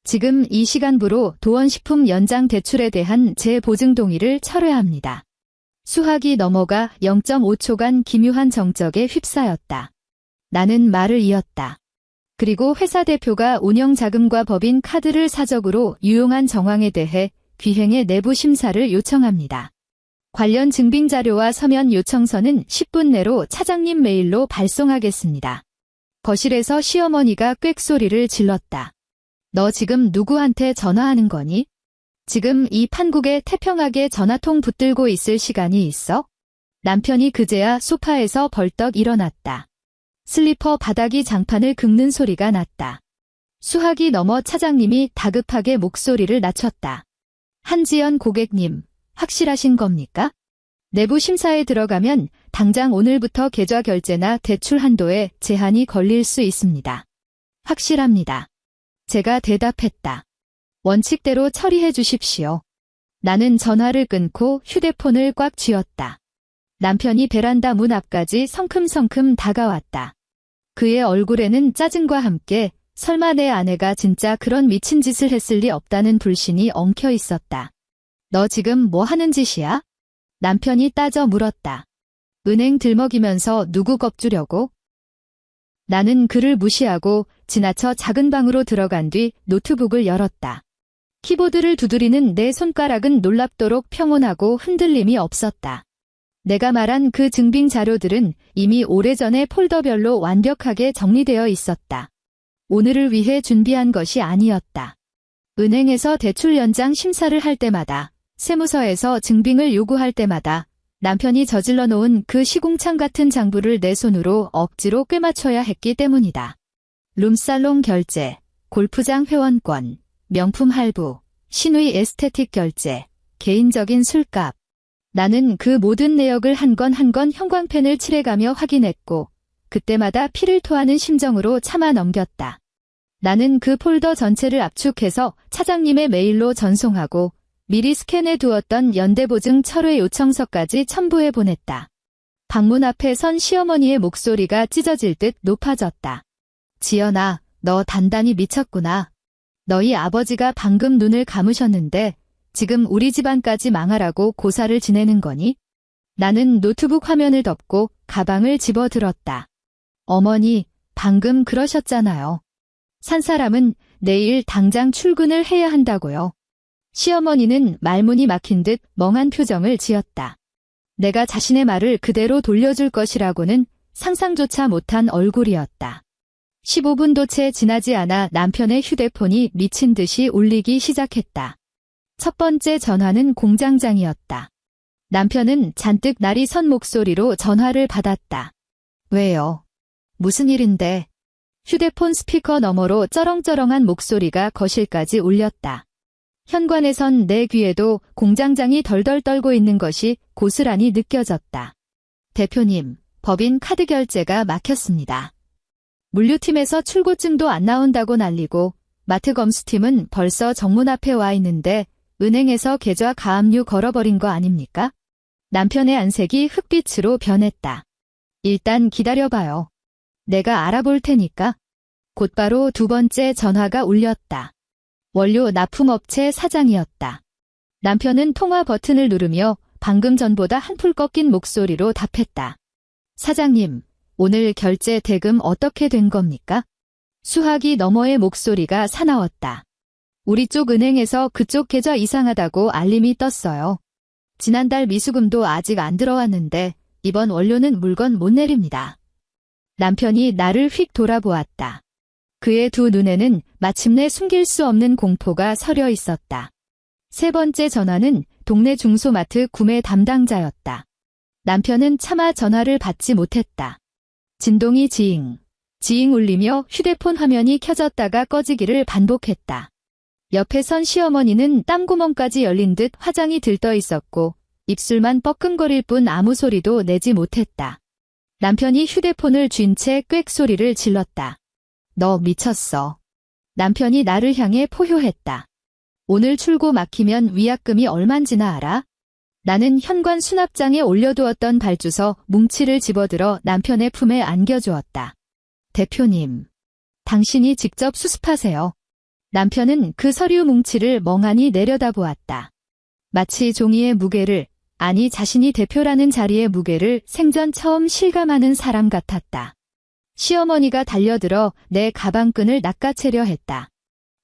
Speaker 1: 지금 이 시간부로 도원식품 연장 대출에 대한 제 보증 동의를 철회합니다. 수학이 넘어가 0.5초간 기묘한 정적에 휩싸였다. 나는 말을 이었다. 그리고 회사 대표가 운영자금과 법인 카드를 사적으로 유용한 정황에 대해 귀행의 내부 심사를 요청합니다. 관련 증빙자료와 서면 요청서는 10분 내로 차장님 메일로 발송하겠습니다. 거실에서 시어머니가 꽥소리를 질렀다. 너 지금 누구한테 전화하는 거니? 지금 이 판국에 태평하게 전화통 붙들고 있을 시간이 있어? 남편이 그제야 소파에서 벌떡 일어났다. 슬리퍼 바닥이 장판을 긁는 소리가 났다. 수학이 넘어 차장님이 다급하게 목소리를 낮췄다. 한지연 고객님, 확실하신 겁니까? 내부 심사에 들어가면 당장 오늘부터 계좌 결제나 대출 한도에 제한이 걸릴 수 있습니다. 확실합니다. 제가 대답했다. 원칙대로 처리해 주십시오. 나는 전화를 끊고 휴대폰을 꽉 쥐었다. 남편이 베란다 문 앞까지 성큼성큼 다가왔다. 그의 얼굴에는 짜증과 함께 설마 내 아내가 진짜 그런 미친 짓을 했을 리 없다는 불신이 엉켜 있었다. 너 지금 뭐 하는 짓이야? 남편이 따져 물었다. 은행 들먹이면서 누구 겁주려고? 나는 그를 무시하고 지나쳐 작은 방으로 들어간 뒤 노트북을 열었다. 키보드를 두드리는 내 손가락은 놀랍도록 평온하고 흔들림이 없었다. 내가 말한 그 증빙 자료들은 이미 오래전에 폴더별로 완벽하게 정리되어 있었다. 오늘을 위해 준비한 것이 아니었다. 은행에서 대출 연장 심사를 할 때마다, 세무서에서 증빙을 요구할 때마다 남편이 저질러 놓은 그 시궁창 같은 장부를 내 손으로 억지로 꿰맞춰야 했기 때문이다. 룸살롱 결제, 골프장 회원권, 명품 할부, 신의 에스테틱 결제, 개인적인 술값. 나는 그 모든 내역을 한 건 한 건 형광펜을 칠해가며 확인했고 그때마다 피를 토하는 심정으로 참아 넘겼다. 나는 그 폴더 전체를 압축해서 차장님의 메일로 전송하고 미리 스캔해 두었던 연대보증 철회 요청서까지 첨부해 보냈다. 방문 앞에 선 시어머니의 목소리가 찢어질 듯 높아졌다. 지연아, 너 단단히 미쳤구나. 너희 아버지가 방금 눈을 감으셨는데 지금 우리 집안까지 망하라고 고사를 지내는 거니? 나는 노트북 화면을 덮고 가방을 집어들었다. 어머니, 방금 그러셨잖아요. 산 사람은 내일 당장 출근을 해야 한다고요. 시어머니는 말문이 막힌 듯 멍한 표정을 지었다. 내가 자신의 말을 그대로 돌려줄 것이라고는 상상조차 못한 얼굴이었다. 15분도 채 지나지 않아 남편의 휴대폰이 미친 듯이 울리기 시작했다. 첫 번째 전화는 공장장이었다. 남편은 잔뜩 날이 선 목소리로 전화를 받았다. 왜요? 무슨 일인데? 휴대폰 스피커 너머로 쩌렁쩌렁한 목소리가 거실까지 울렸다. 현관에선 내 귀에도 공장장이 덜덜 떨고 있는 것이 고스란히 느껴졌다. 대표님, 법인 카드 결제가 막혔습니다. 물류팀에서 출고증도 안 나온다고 난리고 마트 검수팀은 벌써 정문 앞에 와 있는데 은행에서 계좌 가압류 걸어버린 거 아닙니까? 남편의 안색이 흑빛으로 변했다. 일단 기다려봐요. 내가 알아볼 테니까. 곧바로 두 번째 전화가 울렸다. 원료 납품업체 사장이었다. 남편은 통화 버튼을 누르며 방금 전보다 한풀 꺾인 목소리로 답했다. 사장님, 오늘 결제 대금 어떻게 된 겁니까? 수화기 너머의 목소리가 사나웠다. 우리 쪽 은행에서 그쪽 계좌 이상하다고 알림이 떴어요. 지난달 미수금도 아직 안 들어왔는데 이번 원료는 물건 못 내립니다. 남편이 나를 휙 돌아보았다. 그의 두 눈에는 마침내 숨길 수 없는 공포가 서려 있었다. 세 번째 전화는 동네 중소마트 구매 담당자였다. 남편은 차마 전화를 받지 못했다. 진동이 지잉, 지잉 울리며 휴대폰 화면이 켜졌다가 꺼지기를 반복했다. 옆에 선 시어머니는 땀구멍까지 열린 듯 화장이 들떠 있었고 입술만 뻐끔거릴 뿐 아무 소리도 내지 못했다. 남편이 휴대폰을 쥔 채 꽥 소리를 질렀다. 너 미쳤어. 남편이 나를 향해 포효했다. 오늘 출고 막히면 위약금이 얼만지나 알아? 나는 현관 수납장에 올려두었던 발주서 뭉치를 집어들어 남편의 품에 안겨주었다. 대표님, 당신이 직접 수습하세요. 남편은 그 서류 뭉치를 멍하니 내려다보았다. 마치 종이의 무게를, 아니 자신이 대표라는 자리의 무게를 생전 처음 실감하는 사람 같았다. 시어머니가 달려들어 내 가방끈을 낚아채려 했다.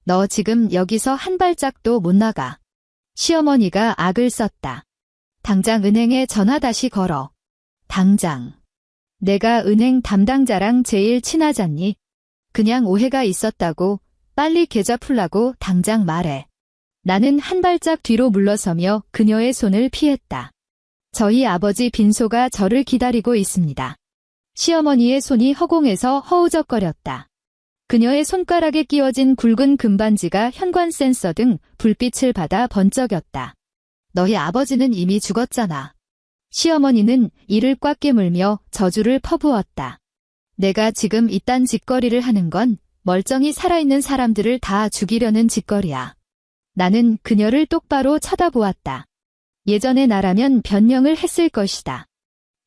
Speaker 1: 너 지금 여기서 한 발짝도 못 나가. 시어머니가 악을 썼다. 당장 은행에 전화 다시 걸어. 당장. 내가 은행 담당자랑 제일 친하잖니. 그냥 오해가 있었다고 빨리 계좌 풀라고 당장 말해. 나는 한 발짝 뒤로 물러서며 그녀의 손을 피했다. 저희 아버지 빈소가 저를 기다리고 있습니다. 시어머니의 손이 허공에서 허우적거렸다. 그녀의 손가락에 끼워진 굵은 금반지가 현관 센서 등 불빛을 받아 번쩍였다. 너희 아버지는 이미 죽었잖아. 시어머니는 이를 꽉 깨물며 저주를 퍼부었다. 내가 지금 이딴 짓거리를 하는 건 멀쩡히 살아있는 사람들을 다 죽이려는 짓거리야. 나는 그녀를 똑바로 쳐다보았다. 예전의 나라면 변명을 했을 것이다.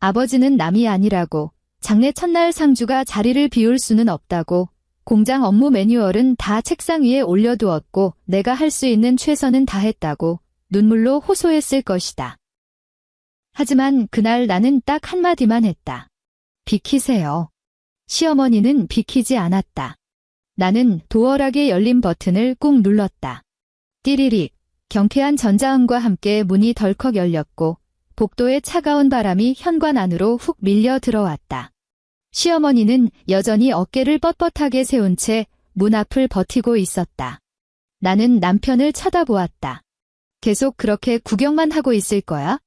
Speaker 1: 아버지는 남이 아니라고, 장례 첫날 상주가 자리를 비울 수는 없다고, 공장 업무 매뉴얼은 다 책상 위에 올려두었고 내가 할 수 있는 최선은 다했다고 눈물로 호소했을 것이다. 하지만 그날 나는 딱 한마디만 했다. 비키세요. 시어머니는 비키지 않았다. 나는 도어락에 열린 버튼을 꾹 눌렀다. 띠리릭, 경쾌한 전자음과 함께 문이 덜컥 열렸고 복도의 차가운 바람이 현관 안으로 훅 밀려 들어왔다. 시어머니는 여전히 어깨를 뻣뻣하게 세운 채 문 앞을 버티고 있었다. 나는 남편을 쳐다보았다. 계속 그렇게 구경만 하고 있을 거야?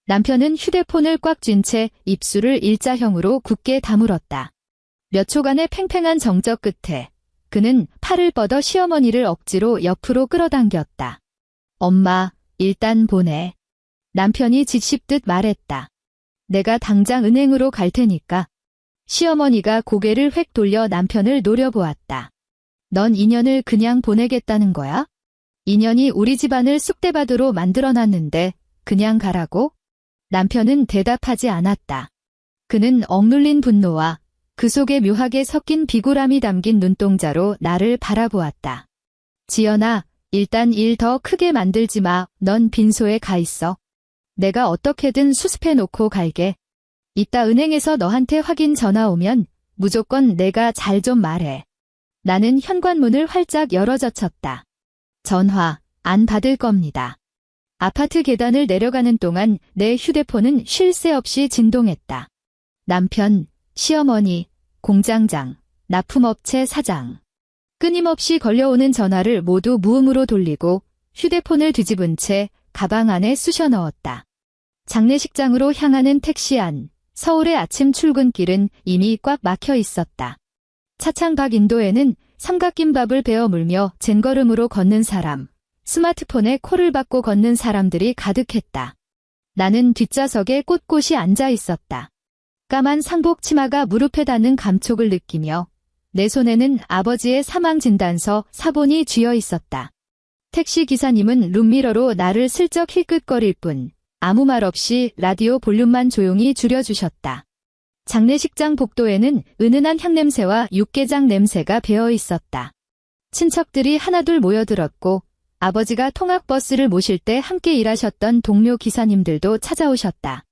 Speaker 1: 남편은 휴대폰을 꽉 쥔 채 입술을 일자형으로 굳게 다물었다. 몇 초간의 팽팽한 정적 끝에 그는 팔을 뻗어 시어머니를 억지로 옆으로 끌어당겼다. 엄마, 일단 보내. 남편이 지씹듯 말했다. 내가 당장 은행으로 갈 테니까. 시어머니가 고개를 획 돌려 남편을 노려보았다. 넌 인연을 그냥 보내겠다는 거야? 인연이 우리 집안을 쑥대밭으로 만들어놨는데 그냥 가라고? 남편은 대답하지 않았다. 그는 억눌린 분노와 그 속에 묘하게 섞인 비굴함이 담긴 눈동자로 나를 바라보았다. 지연아, 일단 일 더 크게 만들지 마. 넌 빈소에 가 있어. 내가 어떻게든 수습해놓고 갈게. 이따 은행에서 너한테 확인 전화 오면 무조건 내가 잘 좀 말해. 나는 현관문을 활짝 열어젖혔다. 전화 안 받을 겁니다. 아파트 계단을 내려가는 동안 내 휴대폰은 쉴 새 없이 진동했다. 남편, 시어머니, 공장장, 납품업체 사장. 끊임없이 걸려오는 전화를 모두 무음으로 돌리고 휴대폰을 뒤집은 채 가방 안에 쑤셔 넣었다. 장례식장으로 향하는 택시 안, 서울의 아침 출근길은 이미 꽉 막혀 있었다. 차창 밖 인도에는 삼각김밥을 베어 물며 젠걸음으로 걷는 사람, 스마트폰에 콜을 받고 걷는 사람들이 가득했다. 나는 뒷좌석에 꼿꼿이 앉아 있었다. 까만 상복 치마가 무릎에 닿는 감촉을 느끼며 내 손에는 아버지의 사망진단서 사본이 쥐어 있었다. 택시 기사님은 룸미러로 나를 슬쩍 힐끗거릴 뿐 아무 말 없이 라디오 볼륨만 조용히 줄여주셨다. 장례식장 복도에는 은은한 향냄새와 육개장 냄새가 배어 있었다. 친척들이 하나둘 모여들었고 아버지가 통학버스를 모실 때 함께 일하셨던 동료 기사님들도 찾아오셨다.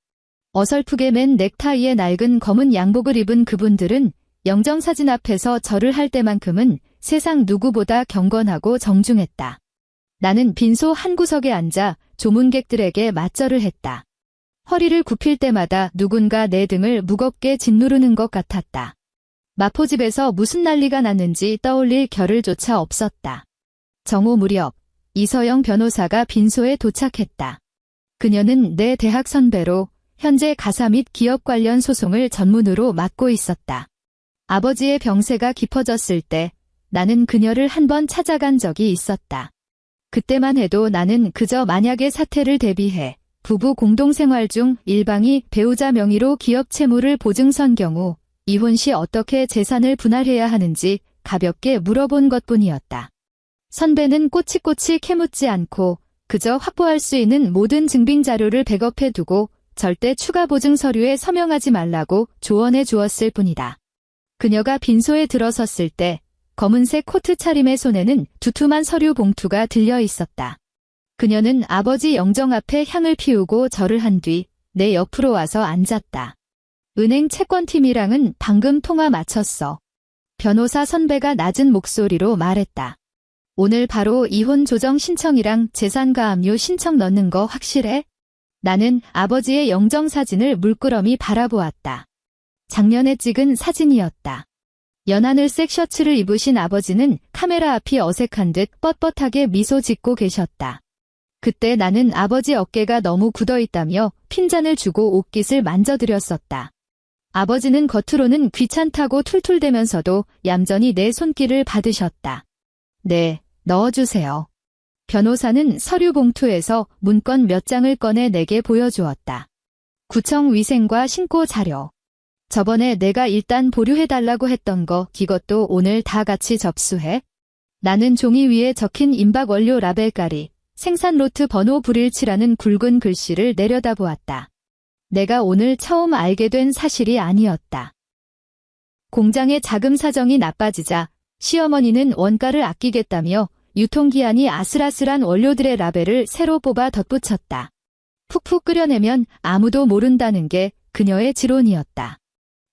Speaker 1: 어설프게 맨 넥타이에 낡은 검은 양복을 입은 그분들은 영정사진 앞에서 절을 할 때만큼은 세상 누구보다 경건하고 정중했다. 나는 빈소 한 구석에 앉아 조문객들에게 맞절을 했다. 허리를 굽힐 때마다 누군가 내 등을 무겁게 짓누르는 것 같았다. 마포집에서 무슨 난리가 났는지 떠올릴 겨를조차 없었다. 정오 무렵 이서영 변호사가 빈소에 도착했다. 그녀는 내 대학 선배로 현재 가사 및 기업 관련 소송을 전문으로 맡고 있었다. 아버지의 병세가 깊어졌을 때 나는 그녀를 한 번 찾아간 적이 있었다. 그때만 해도 나는 그저 만약의 사태를 대비해 부부 공동생활 중 일방이 배우자 명의로 기업 채무를 보증선 경우 이혼 시 어떻게 재산을 분할해야 하는지 가볍게 물어본 것뿐이었다. 선배는 꼬치꼬치 캐묻지 않고 그저 확보할 수 있는 모든 증빙 자료를 백업해 두고 절대 추가 보증 서류에 서명하지 말라고 조언해 주었을 뿐이다. 그녀가 빈소에 들어섰을 때 검은색 코트 차림의 손에는 두툼한 서류 봉투가 들려 있었다. 그녀는 아버지 영정 앞에 향을 피우고 절을 한 뒤 내 옆으로 와서 앉았다. 은행 채권팀이랑은 방금 통화 마쳤어. 변호사 선배가 낮은 목소리로 말했다. 오늘 바로 이혼 조정 신청이랑 재산가압류 신청 넣는 거 확실해? 나는 아버지의 영정 사진을 물끄러미 바라보았다. 작년에 찍은 사진이었다. 연하늘색 셔츠를 입으신 아버지는 카메라 앞이 어색한 듯 뻣뻣하게 미소 짓고 계셨다. 그때 나는 아버지 어깨가 너무 굳어있다며 핀잔을 주고 옷깃을 만져드렸었다. 아버지는 겉으로는 귀찮다고 툴툴대면서도 얌전히 내 손길을 받으셨다. 네, 넣어주세요. 변호사는 서류 봉투에서 문건 몇 장을 꺼내 내게 보여주었다. 구청 위생과 신고 자료. 저번에 내가 일단 보류해달라고 했던 거 이것도 오늘 다 같이 접수해? 나는 종이 위에 적힌 임박 원료 라벨가리, 생산 로트 번호 불일치라는 굵은 글씨를 내려다보았다. 내가 오늘 처음 알게 된 사실이 아니었다. 공장의 자금 사정이 나빠지자 시어머니는 원가를 아끼겠다며 유통기한이 아슬아슬한 원료들의 라벨을 새로 뽑아 덧붙였다. 푹푹 끓여내면 아무도 모른다는 게 그녀의 지론이었다.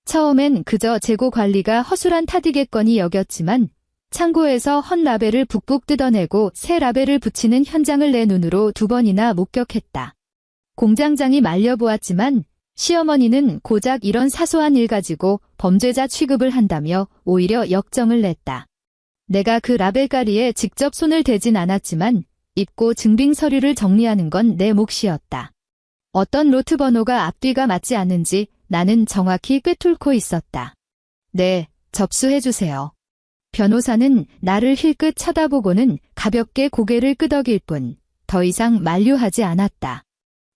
Speaker 1: 처음엔 그저 재고 관리가 허술한 탓이겠거니 여겼지만 창고에서 헌 라벨을 북북 뜯어내고 새 라벨을 붙이는 현장을 내 눈으로 2번이나 목격했다. 공장장이 말려보았지만 시어머니는 고작 이런 사소한 일 가지고 범죄자 취급을 한다며 오히려 역정을 냈다. 내가 그 라벨가리에 직접 손을 대진 않았지만 입고 증빙 서류를 정리하는 건 내 몫이었다. 어떤 로트 번호가 앞뒤가 맞지 않는지 나는 정확히 꿰뚫고 있었다. 네, 접수해주세요. 변호사는 나를 힐끗 쳐다보고는 가볍게 고개를 끄덕일 뿐 더 이상 만류하지 않았다.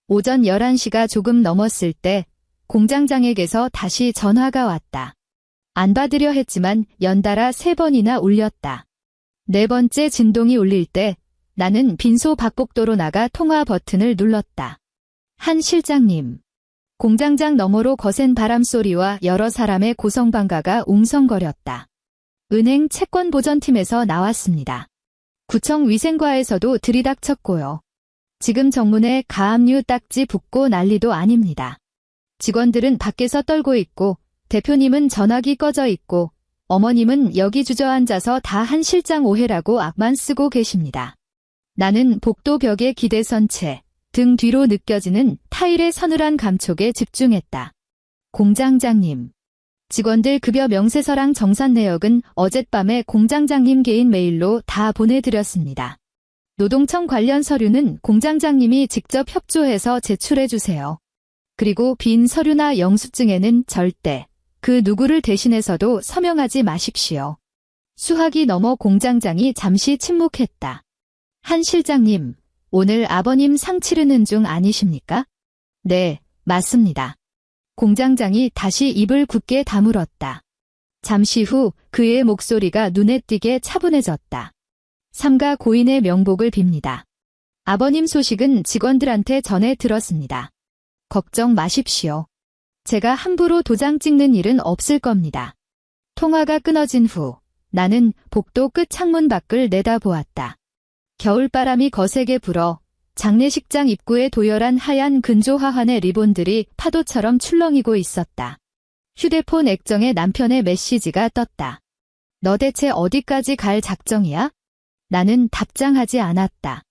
Speaker 1: 오전 11시가 조금 넘었을 때 공장장에게서 다시 전화가 왔다. 안 받으려 했지만 연달아 3번이나 울렸다. 4번째 진동이 울릴 때 나는 빈소 박복도로 나가 통화 버튼을 눌렀다. 한 실장님. 공장장 너머로 거센 바람소리와 여러 사람의 고성방가가 웅성거렸다. 은행 채권보전팀에서 나왔습니다. 구청 위생과에서도 들이닥쳤고요. 지금 정문에 가압류 딱지 붙고 난리도 아닙니다. 직원들은 밖에서 떨고 있고 대표님은 전화기 꺼져 있고 어머님은 여기 주저앉아서 다 한 실장 오해라고 앞만 쓰고 계십니다. 나는 복도 벽에 기대선 채 등 뒤로 느껴지는 타일의 서늘한 감촉에 집중했다. 공장장님. 직원들 급여 명세서랑 정산 내역은 어젯밤에 공장장님 개인 메일로 다 보내드렸습니다. 노동청 관련 서류는 공장장님이 직접 협조해서 제출해 주세요. 그리고 빈 서류나 영수증에는 절대 그 누구를 대신해서도 서명하지 마십시오. 수학이 넘어 공장장이 잠시 침묵했다. 한 실장님, 오늘 아버님 상 치르는 중 아니십니까? 네, 맞습니다. 공장장이 다시 입을 굳게 다물었다. 잠시 후 그의 목소리가 눈에 띄게 차분해졌다. 삼가 고인의 명복을 빕니다. 아버님 소식은 직원들한테 전해 들었습니다. 걱정 마십시오. 제가 함부로 도장 찍는 일은 없을 겁니다. 통화가 끊어진 후 나는 복도 끝 창문 밖을 내다보았다. 겨울바람이 거세게 불어 장례식장 입구에 도열한 하얀 근조화환의 리본들이 파도처럼 출렁이고 있었다. 휴대폰 액정에 남편의 메시지가 떴다. 너 대체 어디까지 갈 작정이야? 나는 답장하지 않았다.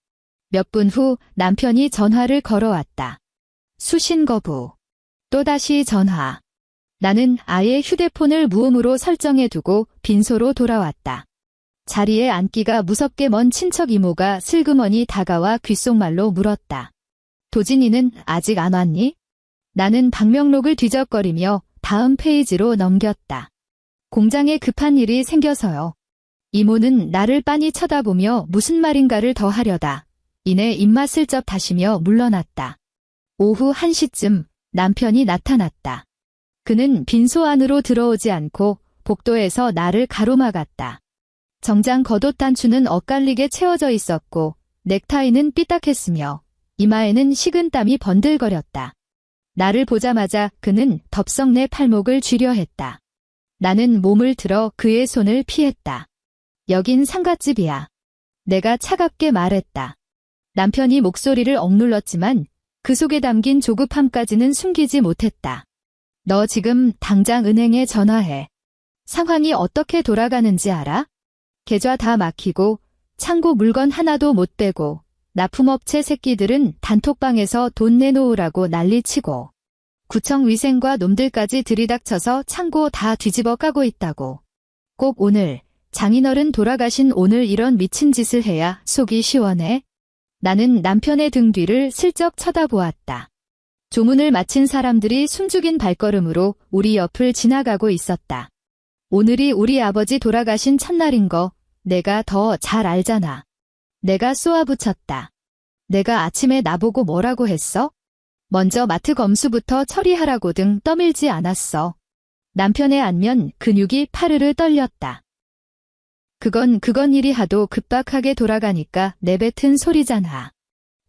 Speaker 1: 몇 분 후 남편이 전화를 걸어왔다. 수신 거부. 또다시 전화. 나는 아예 휴대폰을 무음으로 설정해두고 빈소로 돌아왔다. 자리에 앉기가 무섭게 먼 친척 이모가 슬그머니 다가와 귓속말로 물었다. 도진이는 아직 안 왔니? 나는 방명록을 뒤적거리며 다음 페이지로 넘겼다. 공장에 급한 일이 생겨서요. 이모는 나를 빤히 쳐다보며 무슨 말인가를 더 하려다 이내 입맛을 쩝 다시며 물러났다. 오후 1시쯤 남편이 나타났다. 그는 빈소 안으로 들어오지 않고 복도에서 나를 가로막았다. 정장 겉옷 단추는 엇갈리게 채워져 있었고 넥타이는 삐딱했으며 이마에는 식은 땀이 번들거렸다. 나를 보자마자 그는 덥석 내 팔목을 쥐려 했다. 나는 몸을 들어 그의 손을 피했다. 여긴 상갓집이야. 내가 차갑게 말했다. 남편이 목소리를 억눌렀지만 그 속에 담긴 조급함까지는 숨기지 못했다. 너 지금 당장 은행에 전화해. 상황이 어떻게 돌아가는지 알아? 계좌 다 막히고 창고 물건 하나도 못 빼고 납품업체 새끼들은 단톡방에서 돈 내놓으라고 난리치고 구청 위생과 놈들까지 들이닥쳐서 창고 다 뒤집어 까고 있다고. 꼭 오늘 장인어른 돌아가신 오늘 이런 미친 짓을 해야 속이 시원해? 나는 남편의 등 뒤를 슬쩍 쳐다보았다. 조문을 마친 사람들이 숨죽인 발걸음으로 우리 옆을 지나가고 있었다. 오늘이 우리 아버지 돌아가신 첫날인 거 내가 더 잘 알잖아. 내가 쏘아붙였다. 내가 아침에 나보고 뭐라고 했어? 먼저 마트 검수부터 처리하라고 등 떠밀지 않았어. 남편의 안면 근육이 파르르 떨렸다. 그건 일이 하도 급박하게 돌아가니까 내뱉은 소리잖아.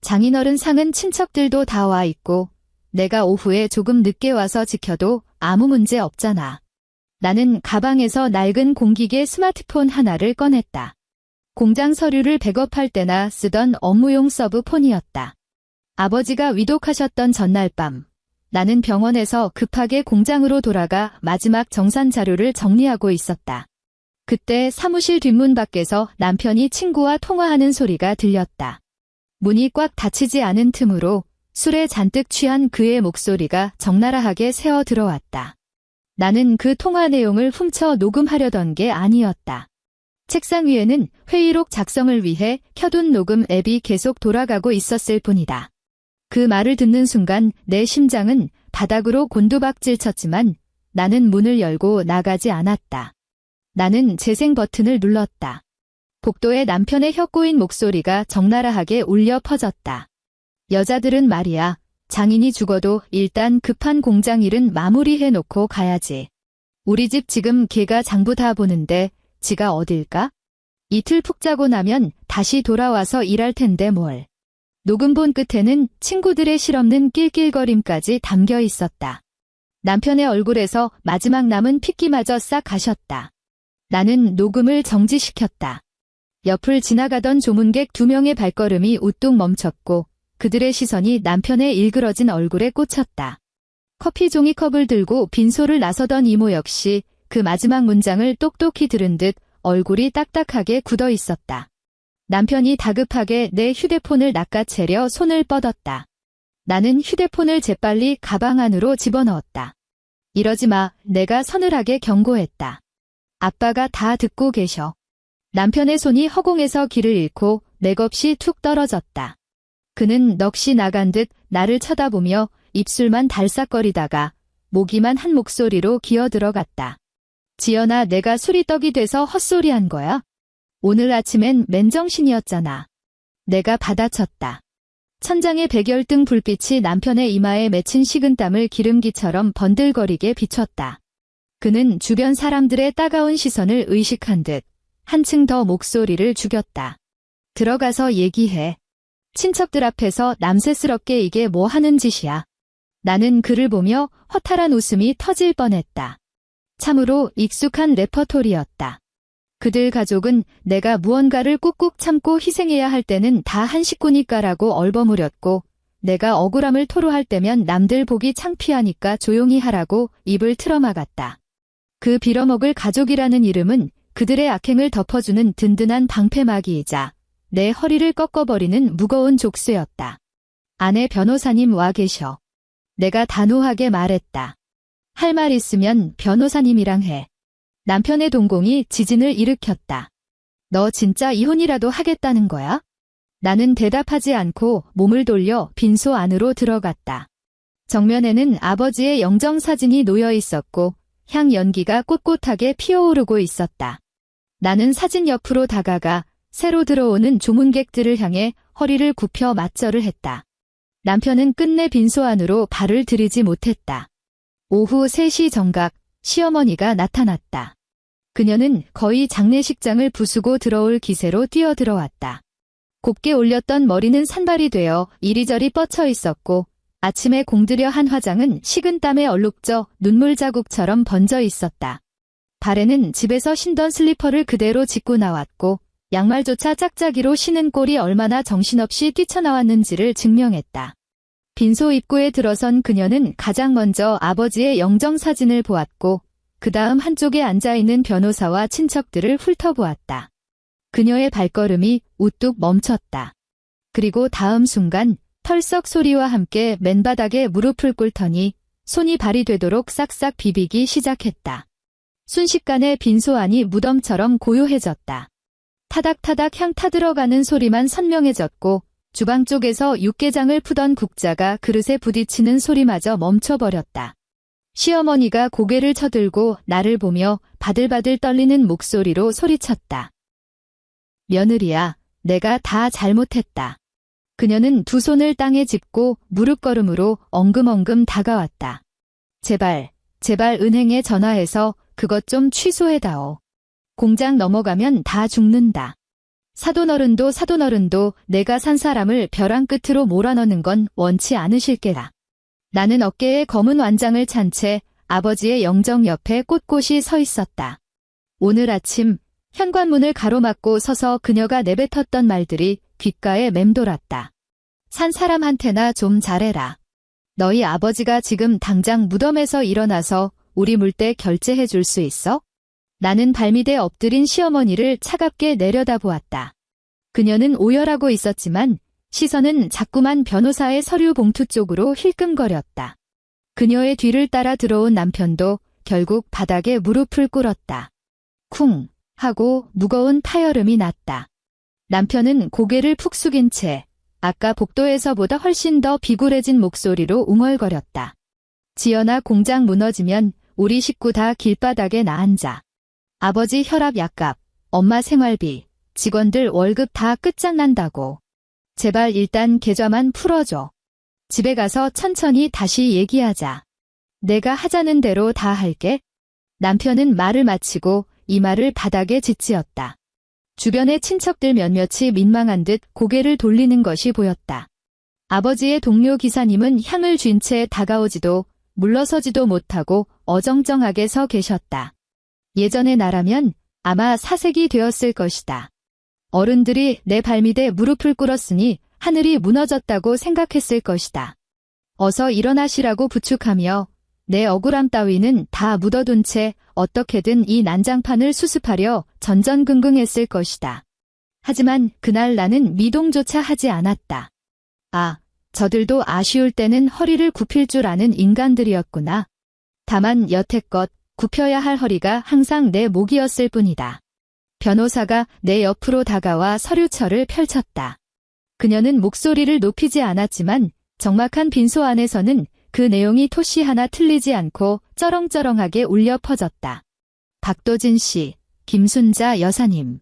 Speaker 1: 장인어른 상은 친척들도 다 와 있고 내가 오후에 조금 늦게 와서 지켜도 아무 문제 없잖아. 나는 가방에서 낡은 공기계 스마트폰 하나를 꺼냈다. 공장 서류를 백업할 때나 쓰던 업무용 서브폰이었다. 아버지가 위독하셨던 전날 밤, 나는 병원에서 급하게 공장으로 돌아가 마지막 정산 자료를 정리하고 있었다. 그때 사무실 뒷문 밖에서 남편이 친구와 통화하는 소리가 들렸다. 문이 꽉 닫히지 않은 틈으로 술에 잔뜩 취한 그의 목소리가 적나라하게 새어 들어왔다. 나는 그 통화 내용을 훔쳐 녹음하려던 게 아니었다. 책상 위에는 회의록 작성을 위해 켜둔 녹음 앱이 계속 돌아가고 있었을 뿐이다. 그 말을 듣는 순간 내 심장은 바닥으로 곤두박질 쳤지만 나는 문을 열고 나가지 않았다. 나는 재생 버튼을 눌렀다. 복도에 남편의 혀 꼬인 목소리가 적나라하게 울려 퍼졌다. 여자들은 말이야, 장인이 죽어도 일단 급한 공장 일은 마무리해놓고 가야지. 우리 집 지금 걔가 장부 다 보는데 지가 어딜까? 이틀 푹 자고 나면 다시 돌아와서 일할 텐데 뭘. 녹음본 끝에는 친구들의 실없는 낄낄거림까지 담겨 있었다. 남편의 얼굴에서 마지막 남은 핏기마저 싹 가셨다. 나는 녹음을 정지시켰다. 옆을 지나가던 조문객 2명의 발걸음이 우뚝 멈췄고 그들의 시선이 남편의 일그러진 얼굴에 꽂혔다. 커피 종이컵을 들고 빈소를 나서던 이모 역시 그 마지막 문장을 똑똑히 들은 듯 얼굴이 딱딱하게 굳어 있었다. 남편이 다급하게 내 휴대폰을 낚아채려 손을 뻗었다. 나는 휴대폰을 재빨리 가방 안으로 집어넣었다. 이러지 마, 내가 서늘하게 경고했다. 아빠가 다 듣고 계셔. 남편의 손이 허공에서 길을 잃고 맥없이 툭 떨어졌다. 그는 넋이 나간 듯 나를 쳐다보며 입술만 달싹거리다가 모기만 한 목소리로 기어들어갔다. 지연아, 내가 술이 떡이 돼서 헛소리한 거야? 오늘 아침엔 맨정신이었잖아. 내가 받아쳤다. 천장의 백열등 불빛이 남편의 이마에 맺힌 식은땀을 기름기처럼 번들거리게 비췄다. 그는 주변 사람들의 따가운 시선을 의식한 듯 한층 더 목소리를 죽였다. 들어가서 얘기해. 친척들 앞에서 남세스럽게 이게 뭐 하는 짓이야. 나는 그를 보며 허탈한 웃음이 터질 뻔했다. 참으로 익숙한 레퍼토리였다. 그들 가족은 내가 무언가를 꾹꾹 참고 희생해야 할 때는 다 한 식구니까라고 얼버무렸고, 내가 억울함을 토로할 때면 남들 보기 창피하니까 조용히 하라고 입을 틀어막았다. 그 빌어먹을 가족이라는 이름은 그들의 악행을 덮어주는 든든한 방패막이이자 내 허리를 꺾어버리는 무거운 족쇄였다. 아내 변호사님 와 계셔. 내가 단호하게 말했다. 할 말 있으면 변호사님이랑 해. 남편의 동공이 지진을 일으켰다. 너 진짜 이혼이라도 하겠다는 거야? 나는 대답하지 않고 몸을 돌려 빈소 안으로 들어갔다. 정면에는 아버지의 영정사진이 놓여 있었고 향 연기가 꼿꼿하게 피어오르고 있었다. 나는 사진 옆으로 다가가 새로 들어오는 조문객들을 향해 허리를 굽혀 맞절을 했다. 남편은 끝내 빈소 안으로 발을 들이지 못했다. 오후 3시 정각 시어머니가 나타났다. 그녀는 거의 장례식장을 부수고 들어올 기세로 뛰어들어왔다. 곱게 올렸던 머리는 산발이 되어 이리저리 뻗쳐 있었고 아침에 공들여 한 화장은 식은땀에 얼룩져 눈물 자국처럼 번져 있었다. 발에는 집에서 신던 슬리퍼를 그대로 짚고 나왔고 양말조차 짝짝이로 신은 꼴이 얼마나 정신없이 뛰쳐나왔는지를 증명했다. 빈소 입구에 들어선 그녀는 가장 먼저 아버지의 영정사진을 보았고 그 다음 한쪽에 앉아있는 변호사와 친척들을 훑어보았다. 그녀의 발걸음이 우뚝 멈췄다. 그리고 다음 순간 털썩 소리와 함께 맨바닥에 무릎을 꿇더니 손이 발이 되도록 싹싹 비비기 시작했다. 순식간에 빈소 안이 무덤처럼 고요해졌다. 타닥타닥 향 타들어가는 소리만 선명해졌고 주방 쪽에서 육개장을 푸던 국자가 그릇에 부딪히는 소리마저 멈춰버렸다. 시어머니가 고개를 쳐들고 나를 보며 바들바들 떨리는 목소리로 소리쳤다. 며느리야, 내가 다 잘못했다. 그녀는 두 손을 땅에 짚고 무릎걸음으로 엉금엉금 다가왔다. 제발 은행에 전화해서 그것 좀 취소해다오. 공장 넘어가면 다 죽는다. 사돈어른도 내가 산 사람을 벼랑 끝으로 몰아넣는 건 원치 않으실 게라. 나는 어깨에 검은 완장을 찬 채 아버지의 영정 옆에 꼿꼿이 서 있었다. 오늘 아침 현관문을 가로막고 서서 그녀가 내뱉었던 말들이 귓가에 맴돌았다. 산 사람한테나 좀 잘해라. 너희 아버지가 지금 당장 무덤에서 일어나서 우리 물때 결제해 줄 수 있어? 나는 발밑에 엎드린 시어머니를 차갑게 내려다보았다. 그녀는 오열하고 있었지만 시선은 자꾸만 변호사의 서류 봉투 쪽으로 힐끔거렸다. 그녀의 뒤를 따라 들어온 남편도 결국 바닥에 무릎을 꿇었다. 쿵 하고 무거운 파열음이 났다. 남편은 고개를 푹 숙인 채 아까 복도에서보다 훨씬 더 비굴해진 목소리로 웅얼거렸다. 지연아, 공장 무너지면 우리 식구 다 길바닥에 나앉아. 아버지 혈압 약값, 엄마 생활비, 직원들 월급 다 끝장난다고. 제발 일단 계좌만 풀어줘. 집에 가서 천천히 다시 얘기하자. 내가 하자는 대로 다 할게. 남편은 말을 마치고 이마를 바닥에 짓지었다. 주변의 친척들 몇몇이 민망한 듯 고개를 돌리는 것이 보였다. 아버지의 동료 기사님은 향을 쥔 채 다가오지도 물러서지도 못하고 어정쩡하게 서 계셨다. 예전의 나라면 아마 사색이 되었을 것이다. 어른들이 내 발밑에 무릎을 꿇었으니 하늘이 무너졌다고 생각했을 것이다. 어서 일어나시라고 부축하며 내 억울함 따위는 다 묻어둔 채 어떻게든 이 난장판을 수습하려 전전긍긍했을 것이다. 하지만 그날 나는 미동조차 하지 않았다. 아, 저들도 아쉬울 때는 허리를 굽힐 줄 아는 인간들이었구나. 다만 여태껏 굽혀야 할 허리가 항상 내 목이었을 뿐이다. 변호사가 내 옆으로 다가와 서류철을 펼쳤다. 그녀는 목소리를 높이지 않았지만 적막한 빈소 안에서는 그 내용이 토시 하나 틀리지 않고 쩌렁쩌렁하게 울려 퍼졌다. 박도진 씨, 김순자 여사님.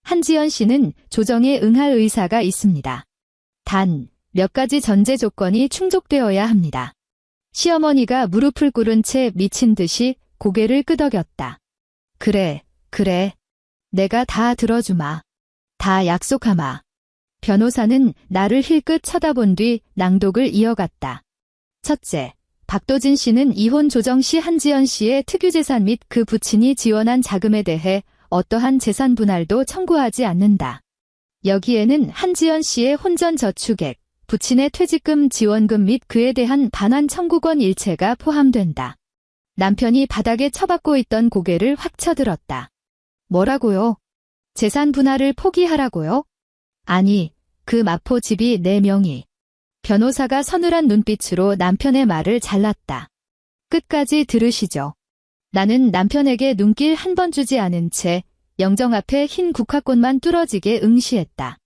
Speaker 1: 한지연 씨는 조정에 응할 의사가 있습니다. 단, 몇 가지 전제 조건이 충족되어야 합니다. 시어머니가 무릎을 꿇은 채 미친 듯이 고개를 끄덕였다. 그래. 내가 다 들어주마. 다 약속하마. 변호사는 나를 힐끗 쳐다본 뒤 낭독을 이어갔다. 첫째, 박도진 씨는 이혼 조정 시 한지연 씨의 특유재산 및 그 부친이 지원한 자금에 대해 어떠한 재산 분할도 청구하지 않는다. 여기에는 한지연 씨의 혼전 저축액, 부친의 퇴직금 지원금 및 그에 대한 반환 청구권 일체가 포함된다. 남편이 바닥에 처박고 있던 고개를 확 쳐들었다. 뭐라고요? 재산 분할을 포기하라고요? 아니, 그 마포 집이 내 명의. 변호사가 서늘한 눈빛으로 남편의 말을 잘랐다. 끝까지 들으시죠. 나는 남편에게 눈길 한 번 주지 않은 채 영정 앞에 흰 국화꽃만 뚫어지게 응시했다.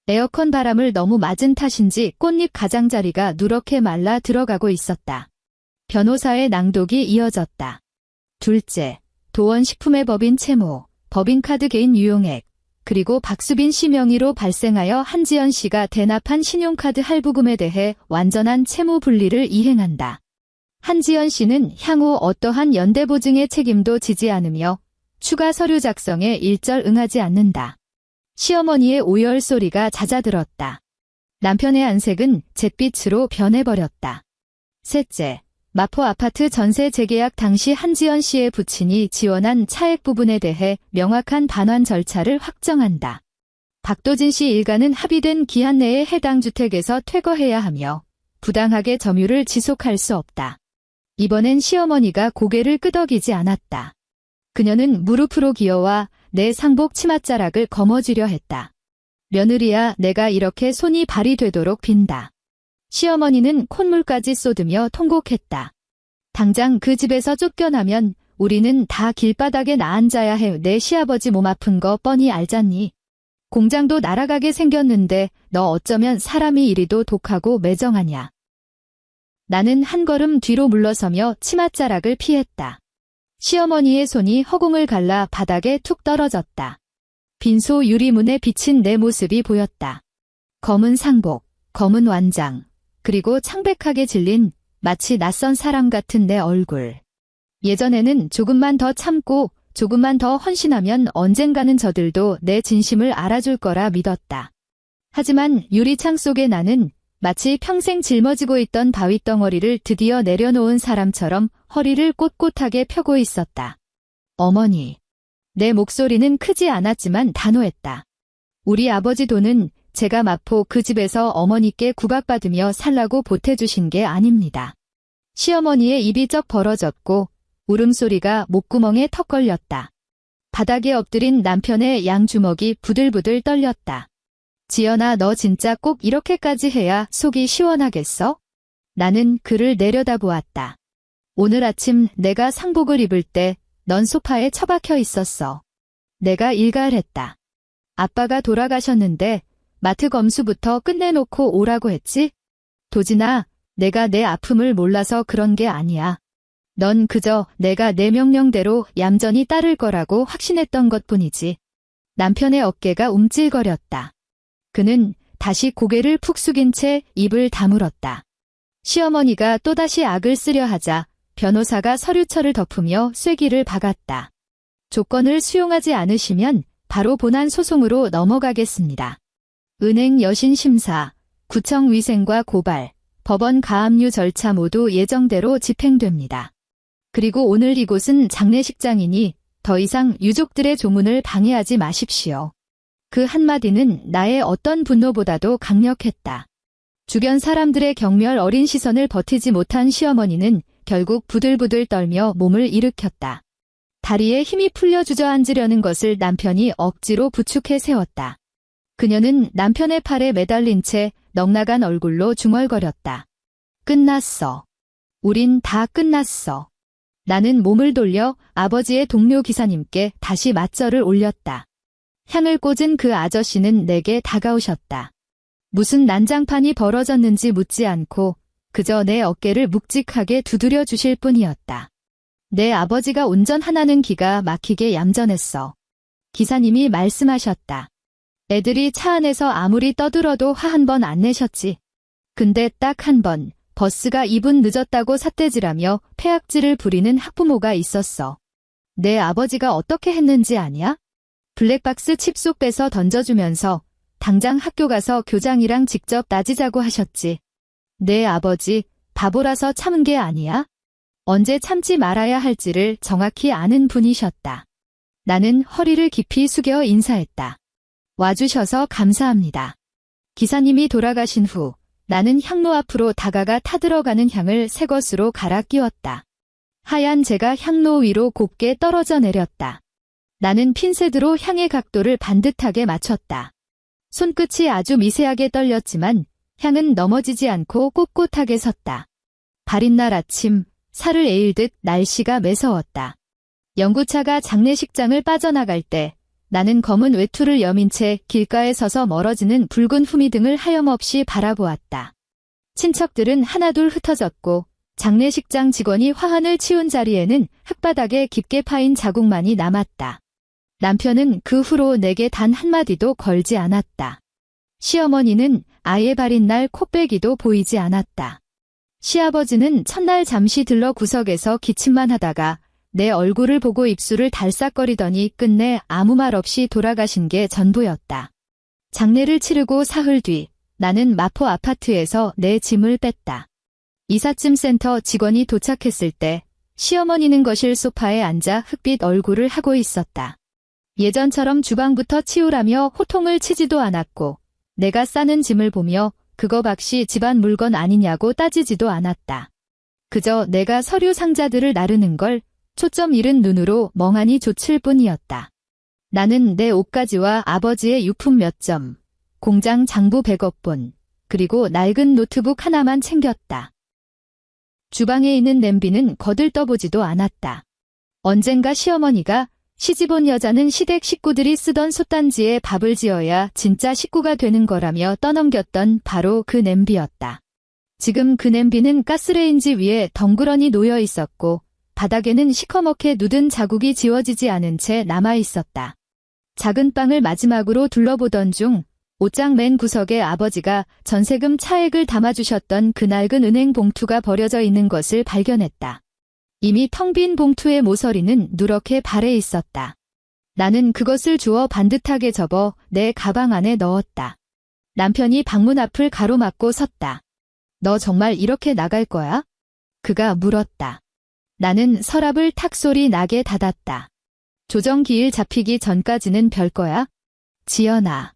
Speaker 1: 에어컨 바람을 너무 맞은 탓인지 꽃잎 가장자리가 누렇게 말라 들어가고 있었다. 변호사의 낭독이 이어졌다. 둘째, 도원식품의 법인 채무, 법인카드 개인 유용액, 그리고 박수빈 씨 명의로 발생하여 한지연 씨가 대납한 신용카드 할부금에 대해 완전한 채무 분리를 이행한다. 한지연 씨는 향후 어떠한 연대보증의 책임도 지지 않으며 추가 서류 작성에 일절 응하지 않는다. 시어머니의 오열 소리가 잦아들었다. 남편의 안색은 잿빛으로 변해버렸다. 셋째, 마포 아파트 전세 재계약 당시 한지연 씨의 부친이 지원한 차액 부분에 대해 명확한 반환 절차를 확정한다. 박도진 씨 일가는 합의된 기한 내에 해당 주택에서 퇴거해야 하며 부당하게 점유를 지속할 수 없다. 이번엔 시어머니가 고개를 끄덕이지 않았다. 그녀는 무릎으로 기어와 내 상복 치맛자락을 거머쥐려 했다. 며느리야, 내가 이렇게 손이 발이 되도록 빈다. 시어머니는 콧물까지 쏟으며 통곡했다. 당장 그 집에서 쫓겨나면 우리는 다 길바닥에 나앉아야 해. 내 시아버지 몸 아픈 거 뻔히 알잖니. 공장도 날아가게 생겼는데 너 어쩌면 사람이 이리도 독하고 매정하냐. 나는 한 걸음 뒤로 물러서며 치맛자락을 피했다. 시어머니의 손이 허공을 갈라 바닥에 툭 떨어졌다. 빈소 유리문에 비친 내 모습이 보였다. 검은 상복, 검은 완장, 그리고 창백하게 질린 마치 낯선 사람 같은 내 얼굴. 예전에는 조금만 더 참고 조금만 더 헌신하면 언젠가는 저들도 내 진심을 알아줄 거라 믿었다. 하지만 유리창 속에 나는 마치 평생 짊어지고 있던 바위덩어리를 드디어 내려놓은 사람처럼 허리를 꼿꼿하게 펴고 있었다. 어머니. 내 목소리는 크지 않았지만 단호했다. 우리 아버지 돈은 제가 마포 그 집에서 어머니께 구박받으며 살라고 보태주신 게 아닙니다. 시어머니의 입이 쩍 벌어졌고 울음소리가 목구멍에 턱 걸렸다. 바닥에 엎드린 남편의 양주먹이 부들부들 떨렸다. 지연아, 너 진짜 꼭 이렇게까지 해야 속이 시원하겠어? 나는 그를 내려다보았다. 오늘 아침 내가 상복을 입을 때 넌 소파에 처박혀 있었어. 내가 일갈했다. 아빠가 돌아가셨는데 마트 검수부터 끝내놓고 오라고 했지? 도진아, 내가 내 아픔을 몰라서 그런 게 아니야. 넌 그저 내가 내 명령대로 얌전히 따를 거라고 확신했던 것뿐이지. 남편의 어깨가 움찔거렸다. 그는 다시 고개를 푹 숙인 채 입을 다물었다. 시어머니가 또다시 악을 쓰려 하자 변호사가 서류철을 덮으며 쐐기를 박았다. 조건을 수용하지 않으시면 바로 본안 소송으로 넘어가겠습니다. 은행 여신 심사, 구청 위생과 고발, 법원 가압류 절차 모두 예정대로 집행됩니다. 그리고 오늘 이곳은 장례식장이니 더 이상 유족들의 조문을 방해하지 마십시오. 그 한마디는 나의 어떤 분노보다도 강력했다. 주변 사람들의 경멸 어린 시선을 버티지 못한 시어머니는 결국 부들부들 떨며 몸을 일으켰다. 다리에 힘이 풀려 주저앉으려는 것을 남편이 억지로 부축해 세웠다. 그녀는 남편의 팔에 매달린 채 넉나간 얼굴로 중얼거렸다. 끝났어. 우린 다 끝났어. 나는 몸을 돌려 아버지의 동료 기사님께 다시 맞절을 올렸다. 향을 꽂은 그 아저씨는 내게 다가오셨다. 무슨 난장판이 벌어졌는지 묻지 않고 그저 내 어깨를 묵직하게 두드려 주실 뿐이었다. 내 아버지가 운전하는 기가 막히게 얌전했어. 기사님이 말씀하셨다. 애들이 차 안에서 아무리 떠들어도 화 한 번 안 내셨지. 근데 딱 한 번 버스가 2분 늦었다고 삿대질하며 폐악질을 부리는 학부모가 있었어. 내 아버지가 어떻게 했는지 아냐? 블랙박스 칩속 빼서 던져주면서 당장 학교 가서 교장이랑 직접 따지자고 하셨지. 내 아버지 바보라서 참은 게 아니야? 언제 참지 말아야 할지를 정확히 아는 분이셨다. 나는 허리를 깊이 숙여 인사했다. 와주셔서 감사합니다. 기사님이 돌아가신 후 나는 향로 앞으로 다가가 타들어가는 향을 새 것으로 갈아 끼웠다. 하얀 재가 향로 위로 곱게 떨어져 내렸다. 나는 핀셋으로 향의 각도를 반듯하게 맞췄다. 손끝이 아주 미세하게 떨렸지만 향은 넘어지지 않고 꼿꼿하게 섰다. 발인 날 아침, 살을 에일듯 날씨가 매서웠다. 연구차가 장례식장을 빠져나갈 때 나는 검은 외투를 여민 채 길가에 서서 멀어지는 붉은 후미등을 하염없이 바라보았다. 친척들은 하나둘 흩어졌고 장례식장 직원이 화환을 치운 자리에는 흙바닥에 깊게 파인 자국만이 남았다. 남편은 그 후로 내게 단 한마디도 걸지 않았다. 시어머니는 아예 발인 날 코빼기도 보이지 않았다. 시아버지는 첫날 잠시 들러 구석에서 기침만 하다가 내 얼굴을 보고 입술을 달싹거리더니 끝내 아무 말 없이 돌아가신 게 전부였다. 장례를 치르고 사흘 뒤 나는 마포 아파트에서 내 짐을 뺐다. 이삿짐 센터 직원이 도착했을 때 시어머니는 거실 소파에 앉아 흑빛 얼굴을 하고 있었다. 예전처럼 주방부터 치우라며 호통을 치지도 않았고 내가 싸는 짐을 보며 그거 박씨 집안 물건 아니냐고 따지지도 않았다. 그저 내가 서류 상자들을 나르는 걸 초점 잃은 눈으로 멍하니 좇을 뿐이었다. 나는 내 옷가지와 아버지의 유품 몇 점, 공장 장부 100억 본, 그리고 낡은 노트북 하나만 챙겼다. 주방에 있는 냄비는 거들떠보지도 않았다. 언젠가 시어머니가 시집온 여자는 시댁 식구들이 쓰던 솥단지에 밥을 지어야 진짜 식구가 되는 거라며 떠넘겼던 바로 그 냄비였다. 지금 그 냄비는 가스레인지 위에 덩그러니 놓여 있었고 바닥에는 시커멓게 눕은 자국이 지워지지 않은 채 남아있었다. 작은 방을 마지막으로 둘러보던 중 옷장 맨 구석에 아버지가 전세금 차액을 담아주셨던 그 낡은 은행 봉투가 버려져 있는 것을 발견했다. 이미 텅 빈 봉투의 모서리는 누렇게 발해 있었다. 나는 그것을 주워 반듯하게 접어 내 가방 안에 넣었다. 남편이 방문 앞을 가로막고 섰다. 너 정말 이렇게 나갈 거야? 그가 물었다. 나는 서랍을 탁 소리 나게 닫았다. 조정기일 잡히기 전까지는 별거야? 지연아.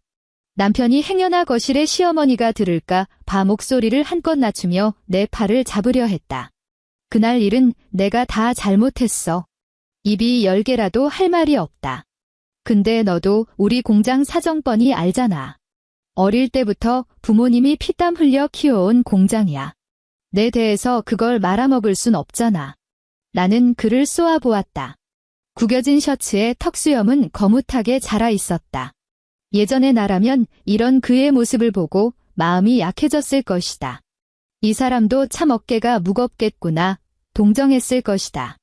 Speaker 1: 남편이 행여나 거실에 시어머니가 들을까 봐 목소리를 한껏 낮추며 내 팔을 잡으려 했다. 그날 일은 내가 다 잘못했어. 입이 10개라도 할 말이 없다. 근데 너도 우리 공장 사정 뻔히 알잖아. 어릴 때부터 부모님이 피땀 흘려 키워온 공장이야. 내 대해서 그걸 말아먹을 순 없잖아. 나는 그를 쏘아보았다. 구겨진 셔츠에 턱수염은 거뭇하게 자라 있었다. 예전의 나라면 이런 그의 모습을 보고 마음이 약해졌을 것이다. 이 사람도 참 어깨가 무겁겠구나, 동정했을 것이다.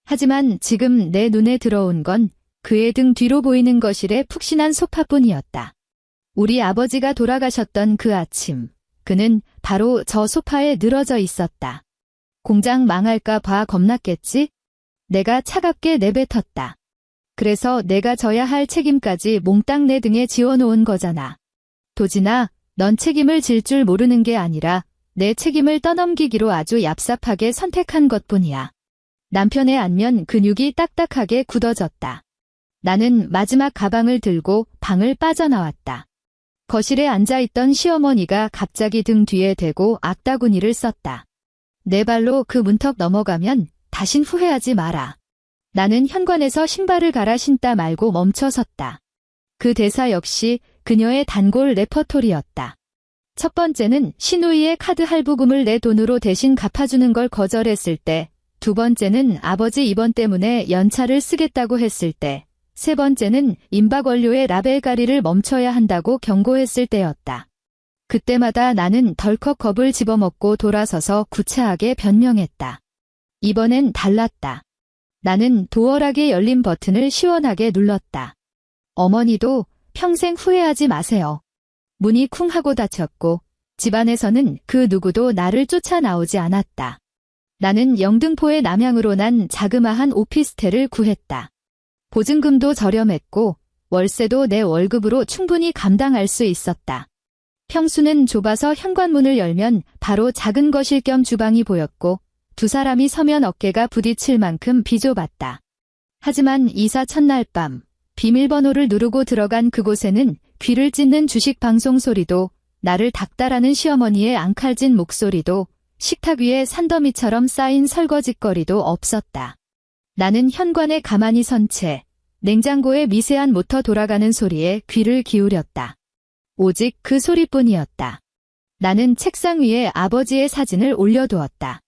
Speaker 1: 하지만 지금 내 눈에 들어온 건 그의 등 뒤로 보이는 거실의 푹신한 소파뿐이었다. 우리 아버지가 돌아가셨던 그 아침, 그는 바로 저 소파에 늘어져 있었다. 공장 망할까 봐 겁났겠지? 내가 차갑게 내뱉었다. 그래서 내가 져야 할 책임까지 몽땅 내 등에 지워놓은 거잖아. 도진아, 넌 책임을 질 줄 모르는 게 아니라 내 책임을 떠넘기기로 아주 얍삽하게 선택한 것뿐이야. 남편의 안면 근육이 딱딱하게 굳어졌다. 나는 마지막 가방을 들고 방을 빠져나왔다. 거실에 앉아있던 시어머니가 갑자기 등 뒤에 대고 악다구니를 썼다. 내 발로 그 문턱 넘어가면 다신 후회하지 마라. 나는 현관에서 신발을 갈아 신다 말고 멈춰 섰다. 그 대사 역시 그녀의 단골 레퍼토리였다. 첫 번째는 시누이의 카드 할부금을 내 돈으로 대신 갚아주는 걸 거절했을 때, 두 번째는 아버지 입원 때문에 연차를 쓰겠다고 했을 때, 세 번째는 임박 원료의 라벨 가리를 멈춰야 한다고 경고했을 때였다. 그때마다 나는 덜컥 겁을 집어먹고 돌아서서 구차하게 변명했다. 이번엔 달랐다. 나는 도어락에 열린 버튼을 시원하게 눌렀다. 어머니도 평생 후회하지 마세요. 문이 쿵 하고 닫혔고 집안에서는 그 누구도 나를 쫓아 나오지 않았다. 나는 영등포의 남향으로 난 자그마한 오피스텔을 구했다. 보증금도 저렴했고 월세도 내 월급으로 충분히 감당할 수 있었다. 평수는 좁아서 현관문을 열면 바로 작은 거실 겸 주방이 보였고 두 사람이 서면 어깨가 부딪힐 만큼 비좁았다. 하지만 이사 첫날 밤 비밀번호를 누르고 들어간 그곳에는 귀를 찢는 주식 방송 소리도 나를 닥달하는 시어머니의 앙칼진 목소리도 식탁 위에 산더미처럼 쌓인 설거짓거리도 없었다. 나는 현관에 가만히 선 채 냉장고의 미세한 모터 돌아가는 소리에 귀를 기울였다. 오직 그 소리뿐이었다. 나는 책상 위에 아버지의 사진을 올려두었다.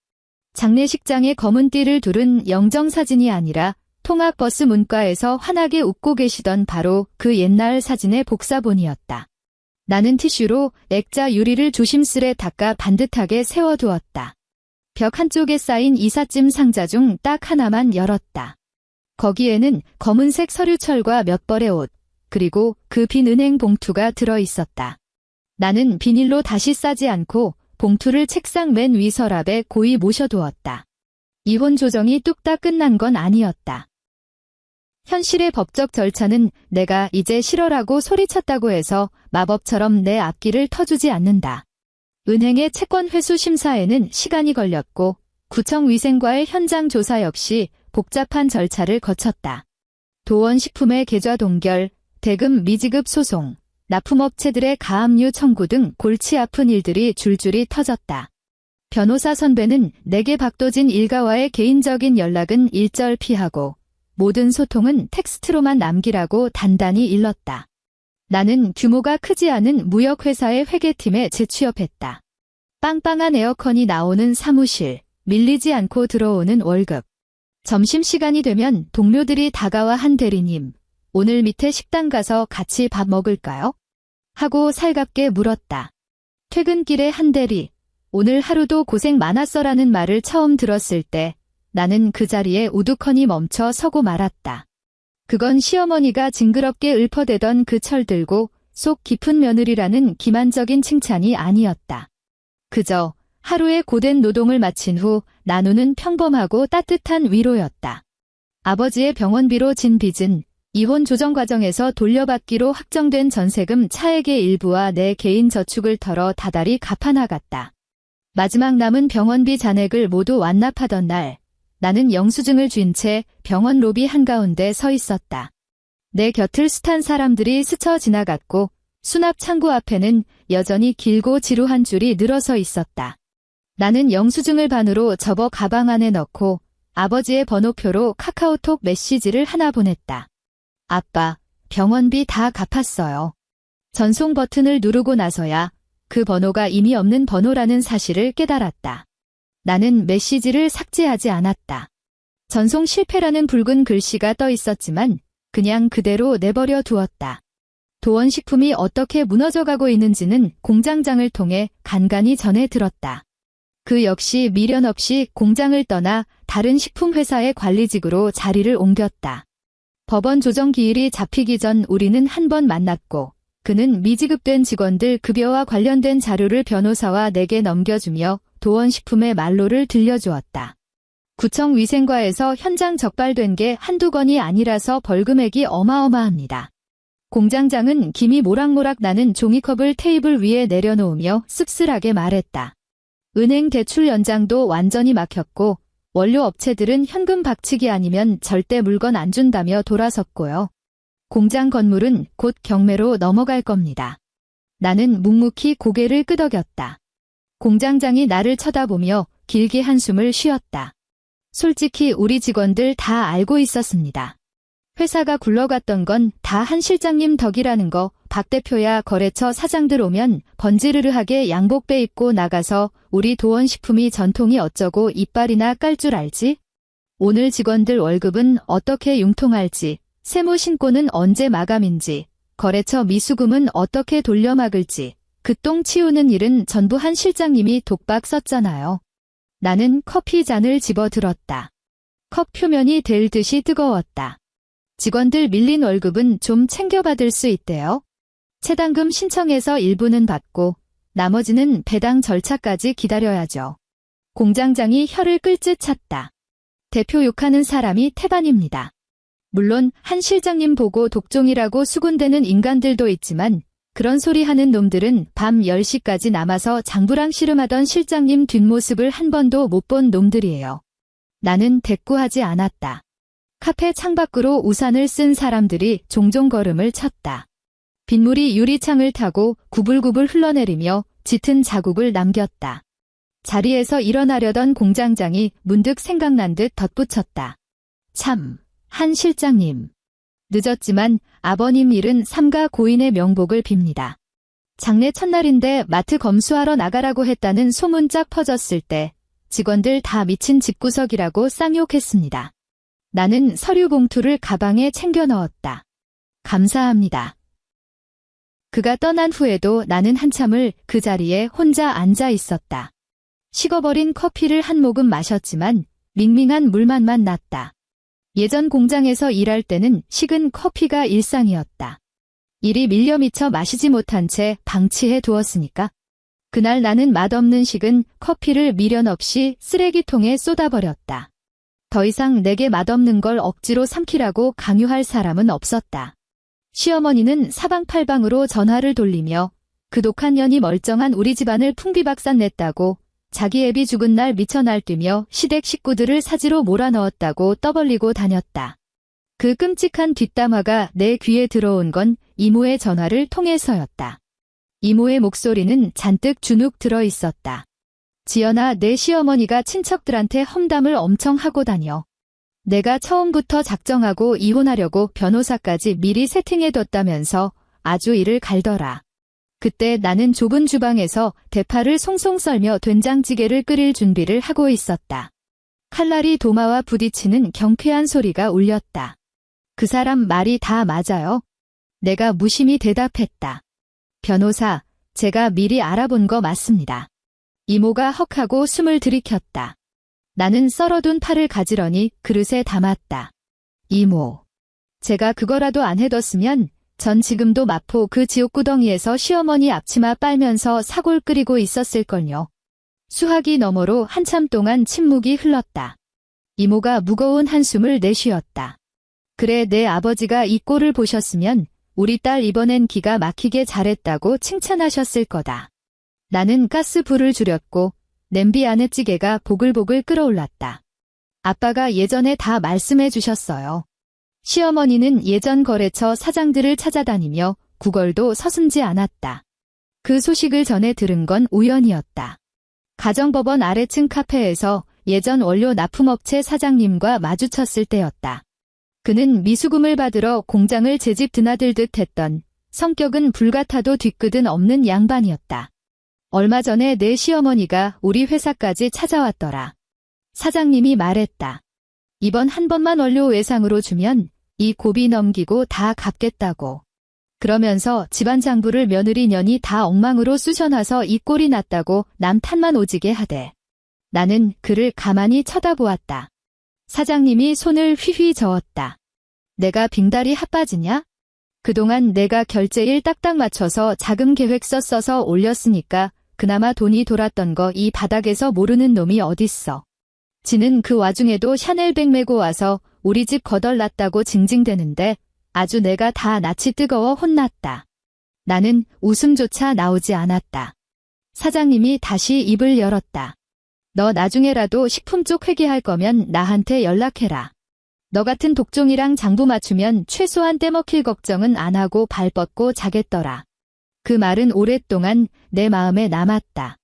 Speaker 1: 장례식장에 검은 띠를 두른 영정사진이 아니라 통학버스 문가에서 환하게 웃고 계시던 바로 그 옛날 사진의 복사본이었다. 나는 티슈로 액자 유리를 조심스레 닦아 반듯하게 세워두었다. 벽 한쪽에 쌓인 이삿짐 상자 중 딱 하나만 열었다. 거기에는 검은색 서류철과 몇 벌의 옷, 그리고 그 빈 은행 봉투가 들어 있었다. 나는 비닐로 다시 싸지 않고 봉투를 책상 맨 위 서랍에 고이 모셔두었다. 이혼 조정이 뚝딱 끝난 건 아니었다. 현실의 법적 절차는 내가 이제 싫어라고 소리쳤다고 해서 마법처럼 내 앞길을 터주지 않는다. 은행의 채권 회수 심사에는 시간이 걸렸고 구청 위생과의 현장 조사 역시 복잡한 절차를 거쳤다. 도원식품의 계좌 동결, 대금 미지급 소송, 납품업체들의 가압류 청구 등 골치 아픈 일들이 줄줄이 터졌다. 변호사 선배는 내게 박도진 일가와의 개인적인 연락은 일절 피하고 모든 소통은 텍스트로만 남기라고 단단히 일렀다. 나는 규모가 크지 않은 무역회사의 회계팀에 재취업했다. 빵빵한 에어컨이 나오는 사무실, 밀리지 않고 들어오는 월급. 점심시간이 되면 동료들이 다가와 한 대리님, 오늘 밑에 식당 가서 같이 밥 먹을까요? 하고 살갑게 물었다. 퇴근길에 한 대리, 오늘 하루도 고생 많았어라는 말을 처음 들었을 때 나는 그 자리에 우두커니 멈춰 서고 말았다. 그건 시어머니가 징그럽게 읊어대던 그 철들고 속 깊은 며느리라는 기만적인 칭찬이 아니었다. 그저 하루의 고된 노동을 마친 후 나누는 평범하고 따뜻한 위로였다. 아버지의 병원비로 진 빚은 이혼 조정 과정에서 돌려받기로 확정된 전세금 차액의 일부와 내 개인 저축을 털어 다달이 갚아나갔다. 마지막 남은 병원비 잔액을 모두 완납하던 날, 나는 영수증을 쥔 채 병원 로비 한가운데 서 있었다. 내 곁을 숱한 사람들이 스쳐 지나갔고 수납 창구 앞에는 여전히 길고 지루한 줄이 늘어서 있었다. 나는 영수증을 반으로 접어 가방 안에 넣고 아버지의 번호표로 카카오톡 메시지를 하나 보냈다. 아빠, 병원비 다 갚았어요. 전송 버튼을 누르고 나서야 그 번호가 이미 없는 번호라는 사실을 깨달았다. 나는 메시지를 삭제하지 않았다. 전송 실패라는 붉은 글씨가 떠 있었지만 그냥 그대로 내버려 두었다. 도원식품이 어떻게 무너져가고 있는지는 공장장을 통해 간간히 전해 들었다. 그 역시 미련 없이 공장을 떠나 다른 식품회사의 관리직으로 자리를 옮겼다. 법원 조정 기일이 잡히기 전 우리는 한 번 만났고 그는 미지급된 직원들 급여와 관련된 자료를 변호사와 내게 넘겨주며 도원식품의 말로를 들려주었다. 구청 위생과에서 현장 적발된 게 한두 건이 아니라서 벌금액이 어마어마합니다. 공장장은 김이 모락모락 나는 종이컵을 테이블 위에 내려놓으며 씁쓸하게 말했다. 은행 대출 연장도 완전히 막혔고 원료 업체들은 현금 박치기 아니면 절대 물건 안 준다며 돌아섰고요. 공장 건물은 곧 경매로 넘어갈 겁니다. 나는 묵묵히 고개를 끄덕였다. 공장장이 나를 쳐다보며 길게 한숨을 쉬었다. 솔직히 우리 직원들 다 알고 있었습니다. 회사가 굴러갔던 건 다 한 실장님 덕이라는 거. 박 대표야 거래처 사장들 오면 번지르르하게 양복배 입고 나가서 우리 도원식품이 전통이 어쩌고 이빨이나 깔 줄 알지? 오늘 직원들 월급은 어떻게 융통할지 세무 신고는 언제 마감인지, 거래처 미수금은 어떻게 돌려막을지, 그 똥 치우는 일은 전부 한 실장님이 독박 썼잖아요. 나는 커피 잔을 집어들었다. 컵 표면이 될 듯이 뜨거웠다. 직원들 밀린 월급은 좀 챙겨받을 수 있대요. 체당금 신청해서 일부는 받고 나머지는 배당 절차까지 기다려야죠. 공장장이 혀를 끌 듯 찼다. 대표 욕하는 사람이 태반입니다. 물론 한 실장님 보고 독종이라고 수군대는 인간들도 있지만 그런 소리 하는 놈들은 밤 10시까지 남아서 장부랑 씨름하던 실장님 뒷모습을 한 번도 못 본 놈들이에요. 나는 대꾸하지 않았다. 카페 창밖으로 우산을 쓴 사람들이 종종 걸음을 쳤다. 빗물이 유리창을 타고 구불구불 흘러내리며 짙은 자국을 남겼다. 자리에서 일어나려던 공장장이 문득 생각난 듯 덧붙였다. 참, 한 실장님. 늦었지만 아버님 일은 삼가 고인의 명복을 빕니다. 장례 첫날인데 마트 검수하러 나가라고 했다는 소문 쫙 퍼졌을 때 직원들 다 미친 집구석이라고 쌍욕했습니다. 나는 서류 봉투를 가방에 챙겨 넣었다. 감사합니다. 그가 떠난 후에도 나는 한참을 그 자리에 혼자 앉아 있었다. 식어버린 커피를 한 모금 마셨지만 밍밍한 물맛만 났다. 예전 공장에서 일할 때는 식은 커피가 일상이었다. 일이 밀려 미쳐 마시지 못한 채 방치해 두었으니까. 그날 나는 맛없는 식은 커피를 미련 없이 쓰레기통에 쏟아버렸다. 더 이상 내게 맛없는 걸 억지로 삼키라고 강요할 사람은 없었다. 시어머니는 사방팔방으로 전화를 돌리며 그 독한 년이 멀쩡한 우리 집안을 풍비박산 냈다고 자기 애비 죽은 날 미쳐 날뛰며 시댁 식구들을 사지로 몰아넣었다고 떠벌리고 다녔다. 그 끔찍한 뒷담화가 내 귀에 들어온 건 이모의 전화를 통해서였다. 이모의 목소리는 잔뜩 주눅 들어 있었다. 지연아, 내 시어머니가 친척들한테 험담을 엄청 하고 다녀. 내가 처음부터 작정하고 이혼하려고 변호사까지 미리 세팅해뒀다면서 아주 이를 갈더라. 그때 나는 좁은 주방에서 대파를 송송 썰며 된장찌개를 끓일 준비를 하고 있었다. 칼날이 도마와 부딪히는 경쾌한 소리가 울렸다. 그 사람 말이 다 맞아요. 내가 무심히 대답했다. 변호사, 제가 미리 알아본 거 맞습니다. 이모가 헉하고 숨을 들이켰다. 나는 썰어둔 파를 가지런히 그릇에 담았다. 이모, 제가 그거라도 안 해뒀으면 전 지금도 마포 그 지옥구덩이에서 시어머니 앞치마 빨면서 사골 끓이고 있었을걸요. 수화기 너머로 한참 동안 침묵이 흘렀다. 이모가 무거운 한숨을 내쉬었다. 그래, 내 아버지가 이 꼴을 보셨으면 우리 딸 이번엔 기가 막히게 잘했다고 칭찬하셨을 거다. 나는 가스불을 줄였고 냄비 안의 찌개가 보글보글 끓어올랐다. 아빠가 예전에 다 말씀해 주셨어요. 시어머니는 예전 거래처 사장들을 찾아다니며 구걸도 서슴지 않았다. 그 소식을 전해 들은 건 우연이었다. 가정법원 아래층 카페에서 예전 원료 납품업체 사장님과 마주쳤을 때였다. 그는 미수금을 받으러 공장을 제집 드나들듯 했던 성격은 불같아도 뒤끝은 없는 양반이었다. 얼마 전에 내 시어머니가 우리 회사까지 찾아왔더라. 사장님이 말했다. 이번 한 번만 원료 외상으로 주면 이 고비 넘기고 다 갚겠다고. 그러면서 집안 장부를 며느리 년이 다 엉망으로 쑤셔놔서 이 꼴이 났다고 남 탓만 오지게 하대. 나는 그를 가만히 쳐다보았다. 사장님이 손을 휘휘 저었다. 내가 빙다리 핫바지냐? 그동안 내가 결제일 딱딱 맞춰서 자금 계획서 써서 올렸으니까 그나마 돈이 돌았던 거 이 바닥에서 모르는 놈이 어딨어. 지는 그 와중에도 샤넬백 메고 와서 우리 집 거덜났다고 징징대는데 아주 내가 다 낯이 뜨거워 혼났다. 나는 웃음조차 나오지 않았다. 사장님이 다시 입을 열었다. 너 나중에라도 식품 쪽 회계할 거면 나한테 연락해라. 너 같은 독종이랑 장부 맞추면 최소한 떼먹힐 걱정은 안 하고 발 뻗고 자겠더라. 그 말은 오랫동안 내 마음에 남았다.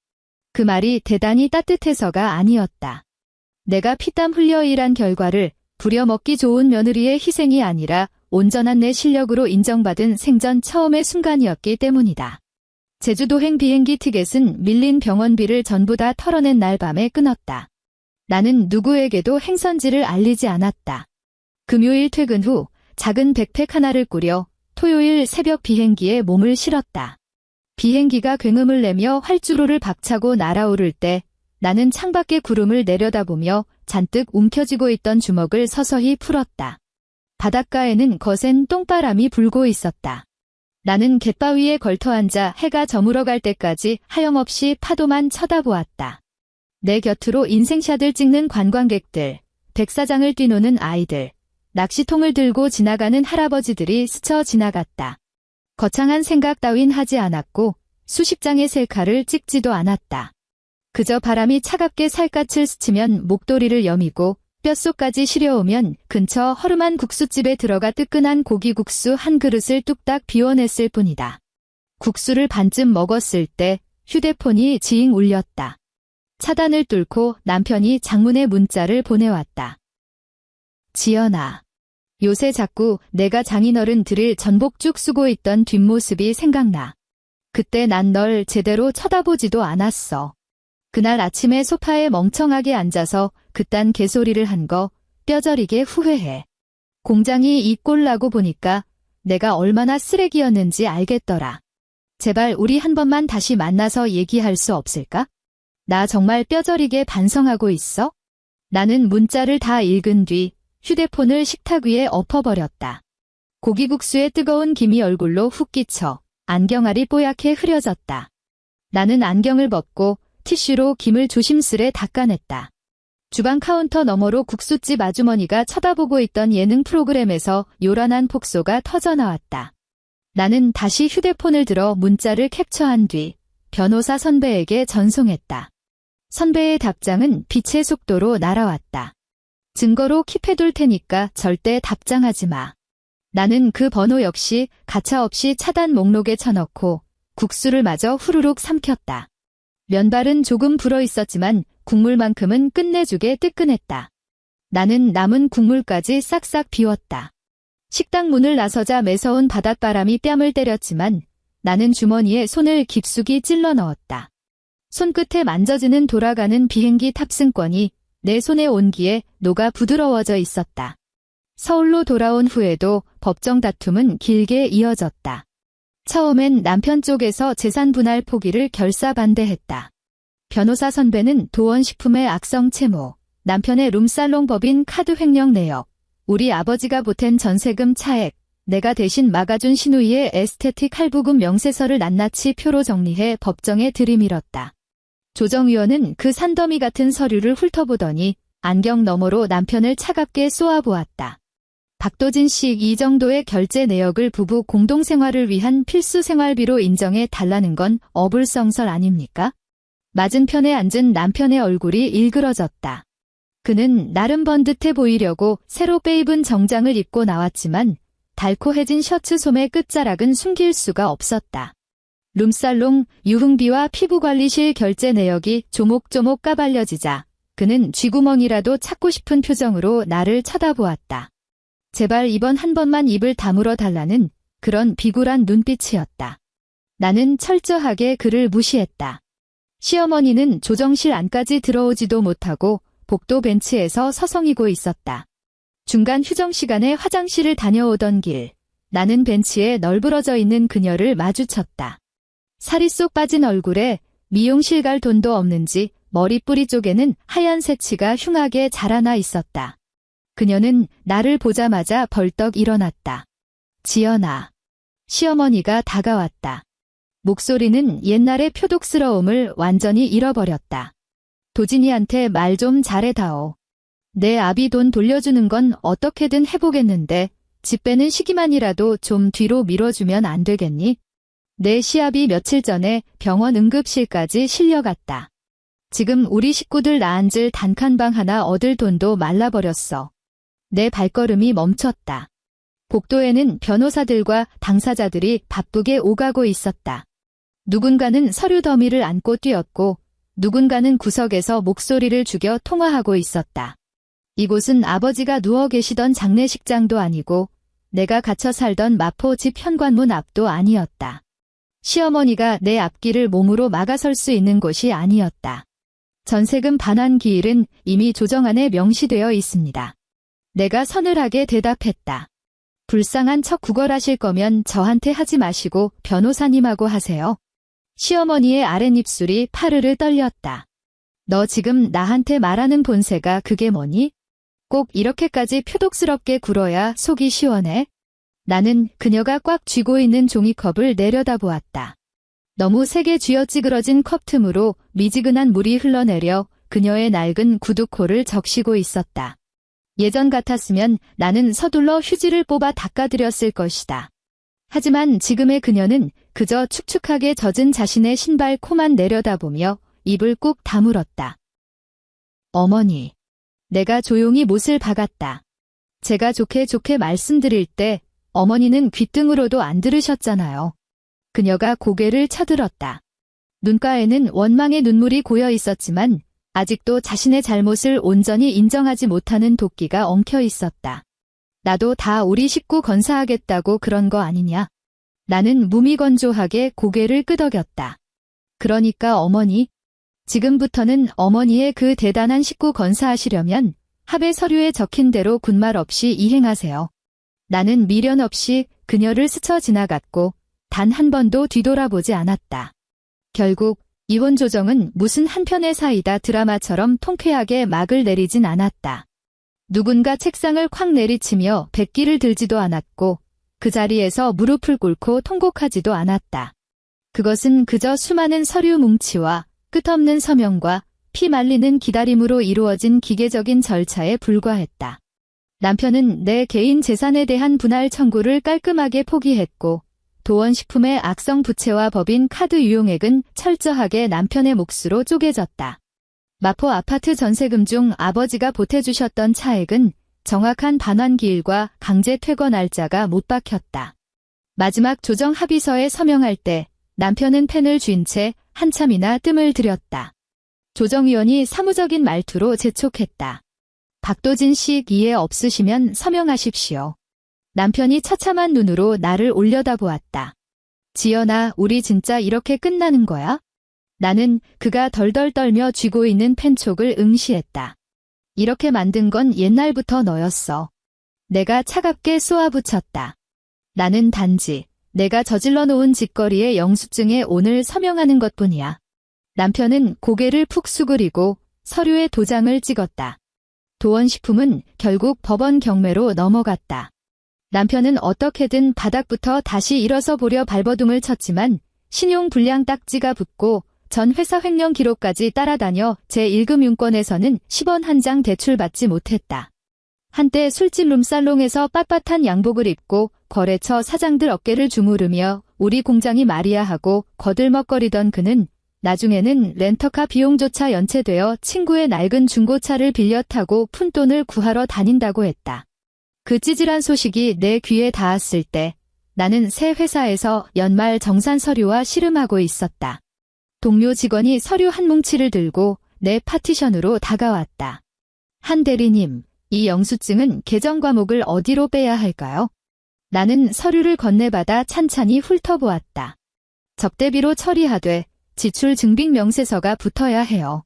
Speaker 1: 그 말이 대단히 따뜻해서가 아니었다. 내가 피땀 흘려 일한 결과를 부려먹기 좋은 며느리의 희생이 아니라 온전한 내 실력으로 인정받은 생전 처음의 순간이었기 때문이다. 제주도행 비행기 티켓은 밀린 병원비를 전부 다 털어낸 날 밤에 끊었다. 나는 누구에게도 행선지를 알리지 않았다. 금요일 퇴근 후 작은 백팩 하나를 꾸려 토요일 새벽 비행기에 몸을 실었다. 비행기가 굉음을 내며 활주로를 박차고 날아오를 때 나는 창밖의 구름을 내려다보며 잔뜩 움켜쥐고 있던 주먹을 서서히 풀었다. 바닷가에는 거센 똥바람이 불고 있었다. 나는 갯바위에 걸터앉아 해가 저물어갈 때까지 하염없이 파도만 쳐다보았다. 내 곁으로 인생샷을 찍는 관광객들, 백사장을 뛰노는 아이들, 낚시통을 들고 지나가는 할아버지들이 스쳐 지나갔다. 거창한 생각 따윈 하지 않았고 수십 장의 셀카를 찍지도 않았다. 그저 바람이 차갑게 살갗을 스치면 목도리를 여미고 뼛속까지 시려오면 근처 허름한 국수집에 들어가 뜨끈한 고기국수 한 그릇을 뚝딱 비워냈을 뿐이다. 국수를 반쯤 먹었을 때 휴대폰이 지잉 울렸다. 차단을 뚫고 남편이 장문의 문자를 보내왔다. 지연아. 요새 자꾸 내가 장인어른들을 전복죽 쓰고 있던 뒷모습이 생각나. 그때 난 널 제대로 쳐다보지도 않았어. 그날 아침에 소파에 멍청하게 앉아서 그딴 개소리를 한 거 뼈저리게 후회해. 공장이 이 꼴 나고 보니까 내가 얼마나 쓰레기였는지 알겠더라. 제발 우리 한 번만 다시 만나서 얘기할 수 없을까? 나 정말 뼈저리게 반성하고 있어? 나는 문자를 다 읽은 뒤 휴대폰을 식탁 위에 엎어버렸다. 고기국수에 뜨거운 김이 얼굴로 훅 끼쳐 안경알이 뽀얗게 흐려졌다. 나는 안경을 벗고 티슈로 김을 조심스레 닦아냈다. 주방 카운터 너머로 국수집 아주머니가 쳐다보고 있던 예능 프로그램에서 요란한 폭소가 터져나왔다. 나는 다시 휴대폰을 들어 문자를 캡처한 뒤 변호사 선배에게 전송했다. 선배의 답장은 빛의 속도로 날아왔다. 증거로 킵해둘 테니까 절대 답장하지 마. 나는 그 번호 역시 가차없이 차단 목록에 쳐넣고 국수를 마저 후루룩 삼켰다. 면발은 조금 불어있었지만 국물만큼은 끝내주게 뜨끈했다. 나는 남은 국물까지 싹싹 비웠다. 식당 문을 나서자 매서운 바닷바람이 뺨을 때렸지만 나는 주머니에 손을 깊숙이 찔러 넣었다. 손끝에 만져지는 돌아가는 비행기 탑승권이 내 손의 온기에 녹아 부드러워져 있었다. 서울로 돌아온 후에도 법정 다툼은 길게 이어졌다. 처음엔 남편 쪽에서 재산 분할 포기를 결사반대했다. 변호사 선배는 도원식품의 악성 채무, 남편의 룸살롱 법인 카드 횡령 내역, 우리 아버지가 보탠 전세금 차액, 내가 대신 막아준 시누이의 에스테틱 할부금 명세서를 낱낱이 표로 정리해 법정에 들이밀었다. 조정위원은 그 산더미 같은 서류를 훑어보더니 안경 너머로 남편을 차갑게 쏘아보았다. 박도진 씨 이 정도의 결제 내역을 부부 공동생활을 위한 필수 생활비로 인정해 달라는 건 어불성설 아닙니까? 맞은편에 앉은 남편의 얼굴이 일그러졌다. 그는 나름 번듯해 보이려고 새로 빼입은 정장을 입고 나왔지만 달코해진 셔츠 소매 끝자락은 숨길 수가 없었다. 룸살롱, 유흥비와 피부관리실 결제 내역이 조목조목 까발려지자 그는 쥐구멍이라도 찾고 싶은 표정으로 나를 쳐다보았다. 제발 이번 한 번만 입을 다물어 달라는 그런 비굴한 눈빛이었다. 나는 철저하게 그를 무시했다. 시어머니는 조정실 안까지 들어오지도 못하고 복도 벤치에서 서성이고 있었다. 중간 휴정 시간에 화장실을 다녀오던 길, 나는 벤치에 널브러져 있는 그녀를 마주쳤다. 살이 쏙 빠진 얼굴에 미용실 갈 돈도 없는지 머리뿌리 쪽에는 하얀 새치가 흉하게 자라나 있었다. 그녀는 나를 보자마자 벌떡 일어났다. 지연아. 시어머니가 다가왔다. 목소리는 옛날의 표독스러움을 완전히 잃어버렸다. 도진이한테 말 좀 잘해다오. 내 아비 돈 돌려주는 건 어떻게든 해보겠는데 집 빼는 시기만이라도 좀 뒤로 밀어주면 안 되겠니? 내 시아비 며칠 전에 병원 응급실까지 실려갔다. 지금 우리 식구들 나앉을 단칸방 하나 얻을 돈도 말라버렸어. 내 발걸음이 멈췄다. 복도에는 변호사들과 당사자들이 바쁘게 오가고 있었다. 누군가는 서류 더미를 안고 뛰었고 누군가는 구석에서 목소리를 죽여 통화하고 있었다. 이곳은 아버지가 누워 계시던 장례식장도 아니고 내가 갇혀 살던 마포 집 현관문 앞도 아니었다. 시어머니가 내 앞길을 몸으로 막아설 수 있는 곳이 아니었다. 전세금 반환 기일은 이미 조정안에 명시되어 있습니다. 내가 서늘하게 대답했다. 불쌍한 척 구걸하실 거면 저한테 하지 마시고 변호사님하고 하세요. 시어머니의 아랫입술이 파르르 떨렸다. 너 지금 나한테 말하는 본세가 그게 뭐니? 꼭 이렇게까지 표독스럽게 굴어야 속이 시원해? 나는 그녀가 꽉 쥐고 있는 종이컵을 내려다보았다. 너무 세게 쥐어 찌그러진 컵 틈으로 미지근한 물이 흘러내려 그녀의 낡은 구두코를 적시고 있었다. 예전 같았으면 나는 서둘러 휴지를 뽑아 닦아드렸을 것이다. 하지만 지금의 그녀는 그저 축축하게 젖은 자신의 신발 코만 내려다보며 입을 꾹 다물었다. 어머니. 내가 조용히 못을 박았다. 제가 좋게 말씀드릴 때 어머니는 귓등으로도 안 들으셨잖아요. 그녀가 고개를 쳐들었다. 눈가에는 원망의 눈물이 고여 있었지만 아직도 자신의 잘못을 온전히 인정하지 못하는 도끼가 엉켜 있었다. 나도 다 우리 식구 건사하겠다고 그런 거 아니냐. 나는 무미건조하게 고개를 끄덕였다. 그러니까 어머니, 지금부터는 어머니의 그 대단한 식구 건사하시려면 합의 서류에 적힌 대로 군말 없이 이행하세요. 나는 미련 없이 그녀를 스쳐 지나갔고 단 한 번도 뒤돌아보지 않았다. 결국 이혼 조정은 무슨 한편의 사이다 드라마처럼 통쾌하게 막을 내리진 않았다. 누군가 책상을 콱 내리치며 백기를 들지도 않았고 그 자리에서 무릎을 꿇고 통곡하지도 않았다. 그것은 그저 수많은 서류 뭉치와 끝없는 서명과 피 말리는 기다림으로 이루어진 기계적인 절차에 불과했다. 남편은 내 개인 재산에 대한 분할 청구를 깔끔하게 포기했고 도원식품의 악성 부채와 법인 카드 유용액은 철저하게 남편의 몫으로 쪼개졌다. 마포 아파트 전세금 중 아버지가 보태주셨던 차액은 정확한 반환기일과 강제 퇴거 날짜가 못 박혔다. 마지막 조정 합의서에 서명할 때 남편은 펜을 쥔 채 한참이나 뜸을 들였다. 조정위원이 사무적인 말투로 재촉했다. 박도진 씨 이해 없으시면 서명하십시오. 남편이 처참한 눈으로 나를 올려다보았다. 지연아, 우리 진짜 이렇게 끝나는 거야? 나는 그가 덜덜 떨며 쥐고 있는 펜촉을 응시했다. 이렇게 만든 건 옛날부터 너였어. 내가 차갑게 쏘아붙였다. 나는 단지 내가 저질러 놓은 짓거리의 영수증에 오늘 서명하는 것뿐이야. 남편은 고개를 푹 수그리고 서류에 도장을 찍었다. 도원식품은 결국 법원 경매로 넘어갔다. 남편은 어떻게든 바닥부터 다시 일어서 보려 발버둥을 쳤지만 신용불량 딱지가 붙고 전 회사 횡령 기록까지 따라다녀 제1금융권에서는 10원 한 장 대출받지 못했다. 한때 술집 룸살롱에서 빳빳한 양복을 입고 거래처 사장들 어깨를 주무르며 우리 공장이 말이야 하고 거들먹거리던 그는 나중에는 렌터카 비용조차 연체되어 친구의 낡은 중고차를 빌려 타고 푼돈을 구하러 다닌다고 했다. 그 찌질한 소식이 내 귀에 닿았을 때 나는 새 회사에서 연말 정산 서류와 씨름하고 있었다. 동료 직원이 서류 한 뭉치를 들고 내 파티션으로 다가왔다. 한 대리님, 이 영수증은 계정 과목을 어디로 빼야 할까요? 나는 서류를 건네받아 찬찬히 훑어보았다. 접대비로 처리하되 지출 증빙 명세서가 붙어야 해요.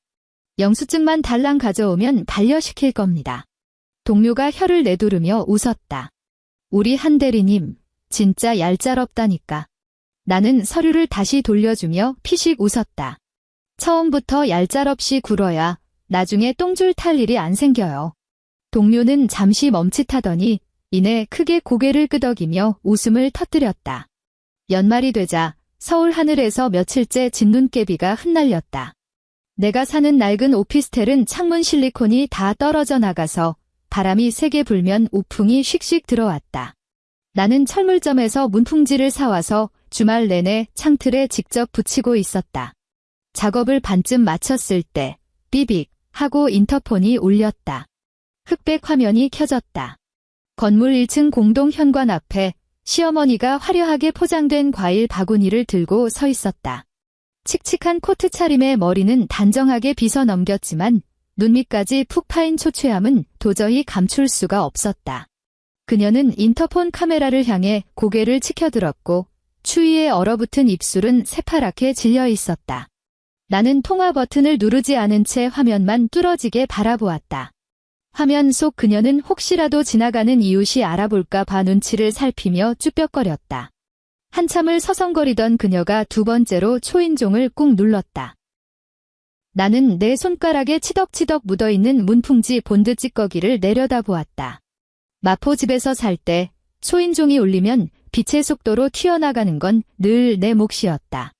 Speaker 1: 영수증만 달랑 가져오면 반려시킬 겁니다. 동료가 혀를 내두르며 웃었다. 우리 한 대리님, 진짜 얄짤없다니까. 나는 서류를 다시 돌려주며 피식 웃었다. 처음부터 얄짤없이 굴어야 나중에 똥줄 탈 일이 안 생겨요. 동료는 잠시 멈칫하더니 이내 크게 고개를 끄덕이며 웃음을 터뜨렸다. 연말이 되자 서울 하늘에서 며칠째 진눈깨비가 흩날렸다. 내가 사는 낡은 오피스텔은 창문 실리콘이 다 떨어져 나가서 바람이 세게 불면 우풍이 씩씩 들어왔다. 나는 철물점에서 문풍지를 사와서 주말 내내 창틀에 직접 붙이고 있었다. 작업을 반쯤 마쳤을 때 삐빅 하고 인터폰이 울렸다. 흑백 화면이 켜졌다. 건물 1층 공동 현관 앞에 시어머니가 화려하게 포장된 과일 바구니를 들고 서 있었다. 칙칙한 코트 차림의 머리는 단정하게 빗어 넘겼지만 눈 밑까지 푹 파인 초췌함은 도저히 감출 수가 없었다. 그녀는 인터폰 카메라를 향해 고개를 치켜들었고 추위에 얼어붙은 입술은 새파랗게 질려 있었다. 나는 통화 버튼을 누르지 않은 채 화면만 뚫어지게 바라보았다. 화면 속 그녀는 혹시라도 지나가는 이웃이 알아볼까 봐 눈치를 살피며 쭈뼛거렸다. 한참을 서성거리던 그녀가 두 번째로 초인종을 꾹 눌렀다. 나는 내 손가락에 치덕치덕 묻어있는 문풍지 본드 찌꺼기를 내려다보았다. 마포집에서 살 때 초인종이 울리면 빛의 속도로 튀어나가는 건 늘 내 몫이었다.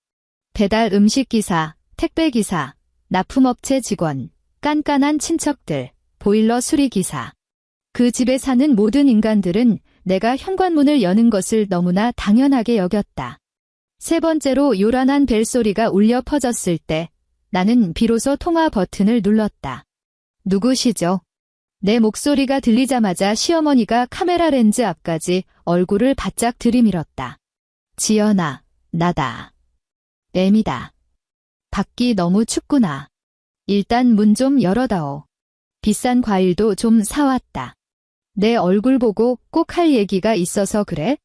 Speaker 1: 배달 음식 기사, 택배 기사, 납품업체 직원, 깐깐한 친척들, 보일러 수리 기사. 그 집에 사는 모든 인간들은 내가 현관문을 여는 것을 너무나 당연하게 여겼다. 세 번째로 요란한 벨소리가 울려 퍼졌을 때 나는 비로소 통화 버튼을 눌렀다. 누구시죠? 내 목소리가 들리자마자 시어머니가 카메라 렌즈 앞까지 얼굴을 바짝 들이밀었다. 지연아, 나다. 애미다. 밖이 너무 춥구나. 일단 문 좀 열어다오. 비싼 과일도 좀 사왔다. 내 얼굴 보고 꼭 할 얘기가 있어서 그래?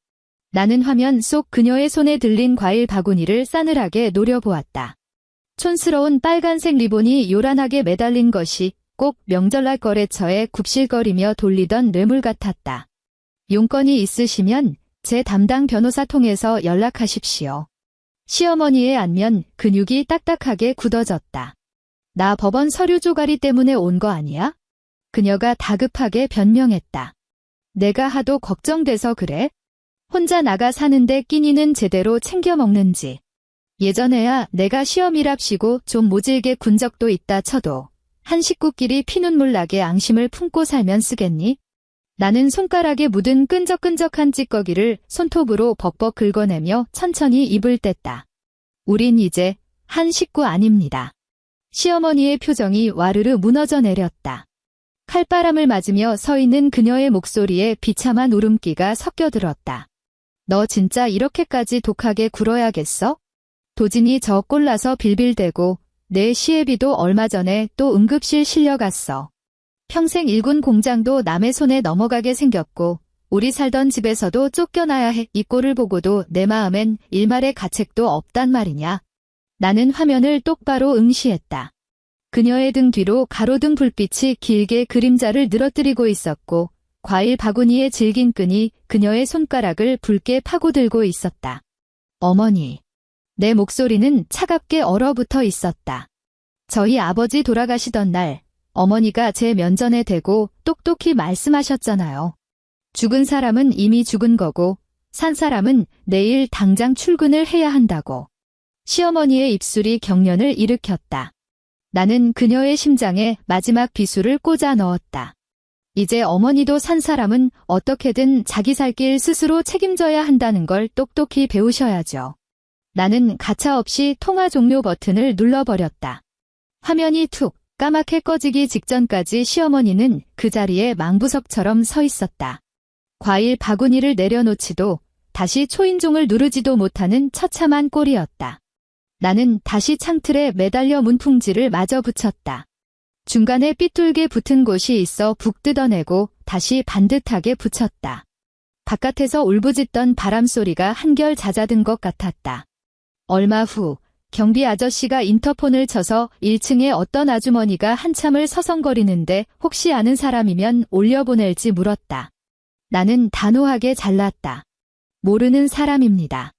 Speaker 1: 나는 화면 속 그녀의 손에 들린 과일 바구니를 싸늘하게 노려보았다. 촌스러운 빨간색 리본이 요란하게 매달린 것이 꼭 명절날 거래처에 굽실거리며 돌리던 뇌물 같았다. 용건이 있으시면 제 담당 변호사 통해서 연락하십시오. 시어머니의 안면 근육이 딱딱하게 굳어졌다. 나 법원 서류 조가리 때문에 온 거 아니야? 그녀가 다급하게 변명했다. 내가 하도 걱정돼서 그래? 혼자 나가 사는데 끼니는 제대로 챙겨 먹는지. 예전에야 내가 시험이랍시고 좀 모질게 군 적도 있다 쳐도 한 식구끼리 피눈물 나게 앙심을 품고 살면 쓰겠니? 나는 손가락에 묻은 끈적끈적한 찌꺼기를 손톱으로 벅벅 긁어내며 천천히 입을 뗐다. 우린 이제 한 식구 아닙니다. 시어머니의 표정이 와르르 무너져 내렸다. 칼바람을 맞으며 서 있는 그녀의 목소리에 비참한 울음기가 섞여들었다. 너 진짜 이렇게까지 독하게 굴어야겠어? 도진이 저 꼴나서 빌빌대고 내 시애비도 얼마 전에 또 응급실 실려갔어. 평생 일군 공장도 남의 손에 넘어가게 생겼고 우리 살던 집에서도 쫓겨나야 해. 이 꼴을 보고도 내 마음엔 일말의 가책도 없단 말이냐. 나는 화면을 똑바로 응시했다. 그녀의 등 뒤로 가로등 불빛이 길게 그림자를 늘어뜨리고 있었고 과일 바구니의 질긴 끈이 그녀의 손가락을 붉게 파고들고 있었다. 어머니. 내 목소리는 차갑게 얼어붙어 있었다. 저희 아버지 돌아가시던 날 어머니가 제 면전에 대고 똑똑히 말씀하셨잖아요. 죽은 사람은 이미 죽은 거고 산 사람은 내일 당장 출근을 해야 한다고. 시어머니의 입술이 경련을 일으켰다. 나는 그녀의 심장에 마지막 비수를 꽂아 넣었다. 이제 어머니도 산 사람은 어떻게든 자기 살 길 스스로 책임져야 한다는 걸 똑똑히 배우셔야죠. 나는 가차없이 통화 종료 버튼을 눌러버렸다. 화면이 툭 까맣게 꺼지기 직전까지 시어머니는 그 자리에 망부석처럼 서 있었다. 과일 바구니를 내려놓지도 다시 초인종을 누르지도 못하는 처참한 꼴이었다. 나는 다시 창틀에 매달려 문풍지를 마저 붙였다. 중간에 삐뚤게 붙은 곳이 있어 북 뜯어내고 다시 반듯하게 붙였다. 바깥에서 울부짖던 바람소리가 한결 잦아든 것 같았다. 얼마 후 경비 아저씨가 인터폰을 쳐서 1층에 어떤 아주머니가 한참을 서성거리는데 혹시 아는 사람이면 올려보낼지 물었다. 나는 단호하게 잘랐다. 모르는 사람입니다.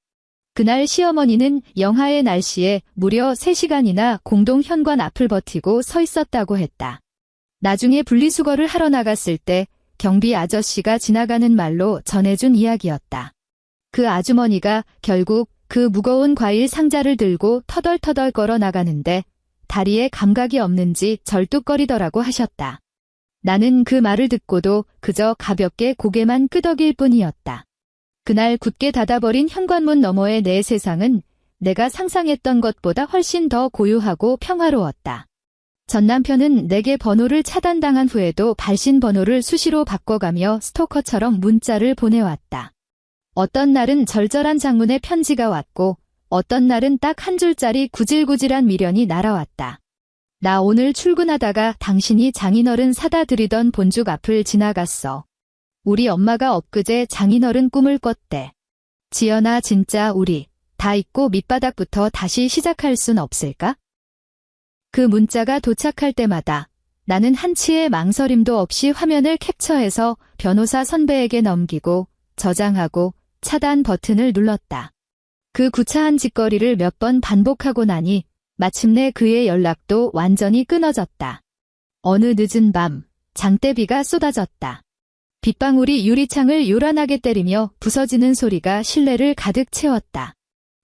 Speaker 1: 그날 시어머니는 영하의 날씨에 무려 3시간이나 공동 현관 앞을 버티고 서 있었다고 했다. 나중에 분리수거를 하러 나갔을 때 경비 아저씨가 지나가는 말로 전해준 이야기였다. 그 아주머니가 결국 그 무거운 과일 상자를 들고 터덜터덜 걸어 나가는데 다리에 감각이 없는지 절뚝거리더라고 하셨다. 나는 그 말을 듣고도 그저 가볍게 고개만 끄덕일 뿐이었다. 그날 굳게 닫아버린 현관문 너머의 내 세상은 내가 상상했던 것보다 훨씬 더 고요하고 평화로웠다. 전 남편은 내게 번호를 차단당한 후에도 발신 번호를 수시로 바꿔가며 스토커처럼 문자를 보내왔다. 어떤 날은 절절한 장문의 편지가 왔고 어떤 날은 딱 한 줄짜리 구질구질한 미련이 날아왔다. 나 오늘 출근하다가 당신이 장인어른 사다 드리던 본죽 앞을 지나갔어. 우리 엄마가 엊그제 장인어른 꿈을 꿨대. 지연아 진짜 우리 다 잊고 밑바닥부터 다시 시작할 순 없을까? 그 문자가 도착할 때마다 나는 한치의 망설임도 없이 화면을 캡처해서 변호사 선배에게 넘기고 저장하고 차단 버튼을 눌렀다. 그 구차한 짓거리를 몇 번 반복하고 나니 마침내 그의 연락도 완전히 끊어졌다. 어느 늦은 밤, 장대비가 쏟아졌다. 빗방울이 유리창을 요란하게 때리며 부서지는 소리가 실내를 가득 채웠다.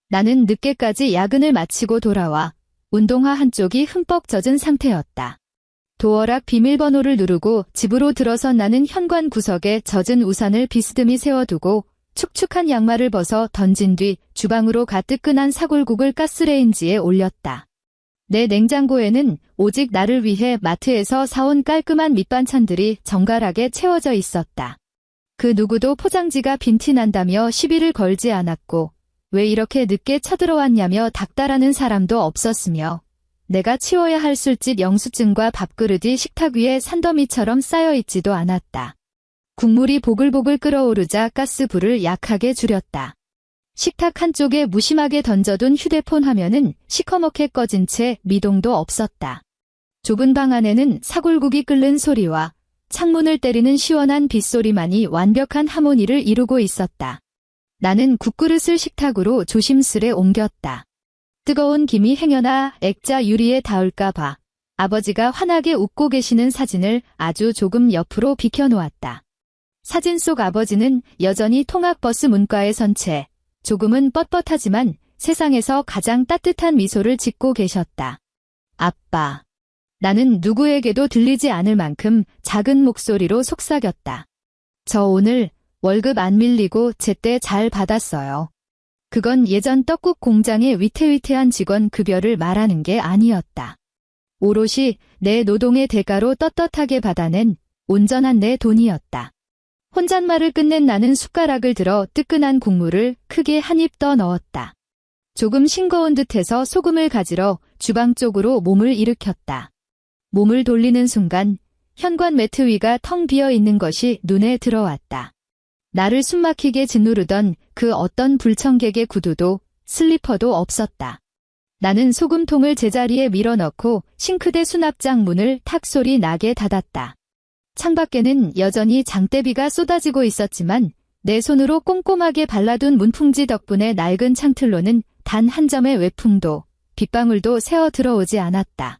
Speaker 1: 나는 늦게까지 야근을 마치고 돌아와 운동화 한쪽이 흠뻑 젖은 상태였다. 도어락 비밀번호를 누르고 집으로 들어선 나는 현관 구석에 젖은 우산을 비스듬히 세워두고 축축한 양말을 벗어 던진 뒤 주방으로 가 뜨끈한 사골국을 가스레인지에 올렸다. 내 냉장고에는 오직 나를 위해 마트에서 사온 깔끔한 밑반찬들이 정갈하게 채워져 있었다. 그 누구도 포장지가 빈티난다며 시비를 걸지 않았고 왜 이렇게 늦게 쳐들어왔냐며 닥달하는 사람도 없었으며 내가 치워야 할 술집 영수증과 밥그릇이 식탁 위에 산더미처럼 쌓여있지도 않았다. 국물이 보글보글 끓어오르자 가스불을 약하게 줄였다. 식탁 한쪽에 무심하게 던져둔 휴대폰 화면은 시커멓게 꺼진 채 미동도 없었다. 좁은 방 안에는 사골국이 끓는 소리와 창문을 때리는 시원한 빗소리만이 완벽한 하모니를 이루고 있었다. 나는 국그릇을 식탁으로 조심스레 옮겼다. 뜨거운 김이 행여나 액자 유리에 닿을까 봐 아버지가 환하게 웃고 계시는 사진을 아주 조금 옆으로 비켜놓았다. 사진 속 아버지는 여전히 통학버스 문과에 선 채 조금은 뻣뻣하지만 세상에서 가장 따뜻한 미소를 짓고 계셨다. 아빠. 나는 누구에게도 들리지 않을 만큼 작은 목소리로 속삭였다. 저 오늘 월급 안 밀리고 제때 잘 받았어요. 그건 예전 떡국 공장의 위태위태한 직원 급여를 말하는 게 아니었다. 오롯이 내 노동의 대가로 떳떳하게 받아낸 온전한 내 돈이었다. 혼잣말을 끝낸 나는 숟가락을 들어 뜨끈한 국물을 크게 한 입 떠 넣었다. 조금 싱거운 듯해서 소금을 가지러 주방 쪽으로 몸을 일으켰다. 몸을 돌리는 순간 현관 매트 위가 텅 비어 있는 것이 눈에 들어왔다. 나를 숨막히게 짓누르던 그 어떤 불청객의 구두도 슬리퍼도 없었다. 나는 소금통을 제자리에 밀어넣고 싱크대 수납장 문을 탁 소리 나게 닫았다. 창밖에는 여전히 장대비가 쏟아지고 있었지만 내 손으로 꼼꼼하게 발라둔 문풍지 덕분에 낡은 창틀로는 단 한 점의 외풍도 빗방울도 새어 들어오지 않았다.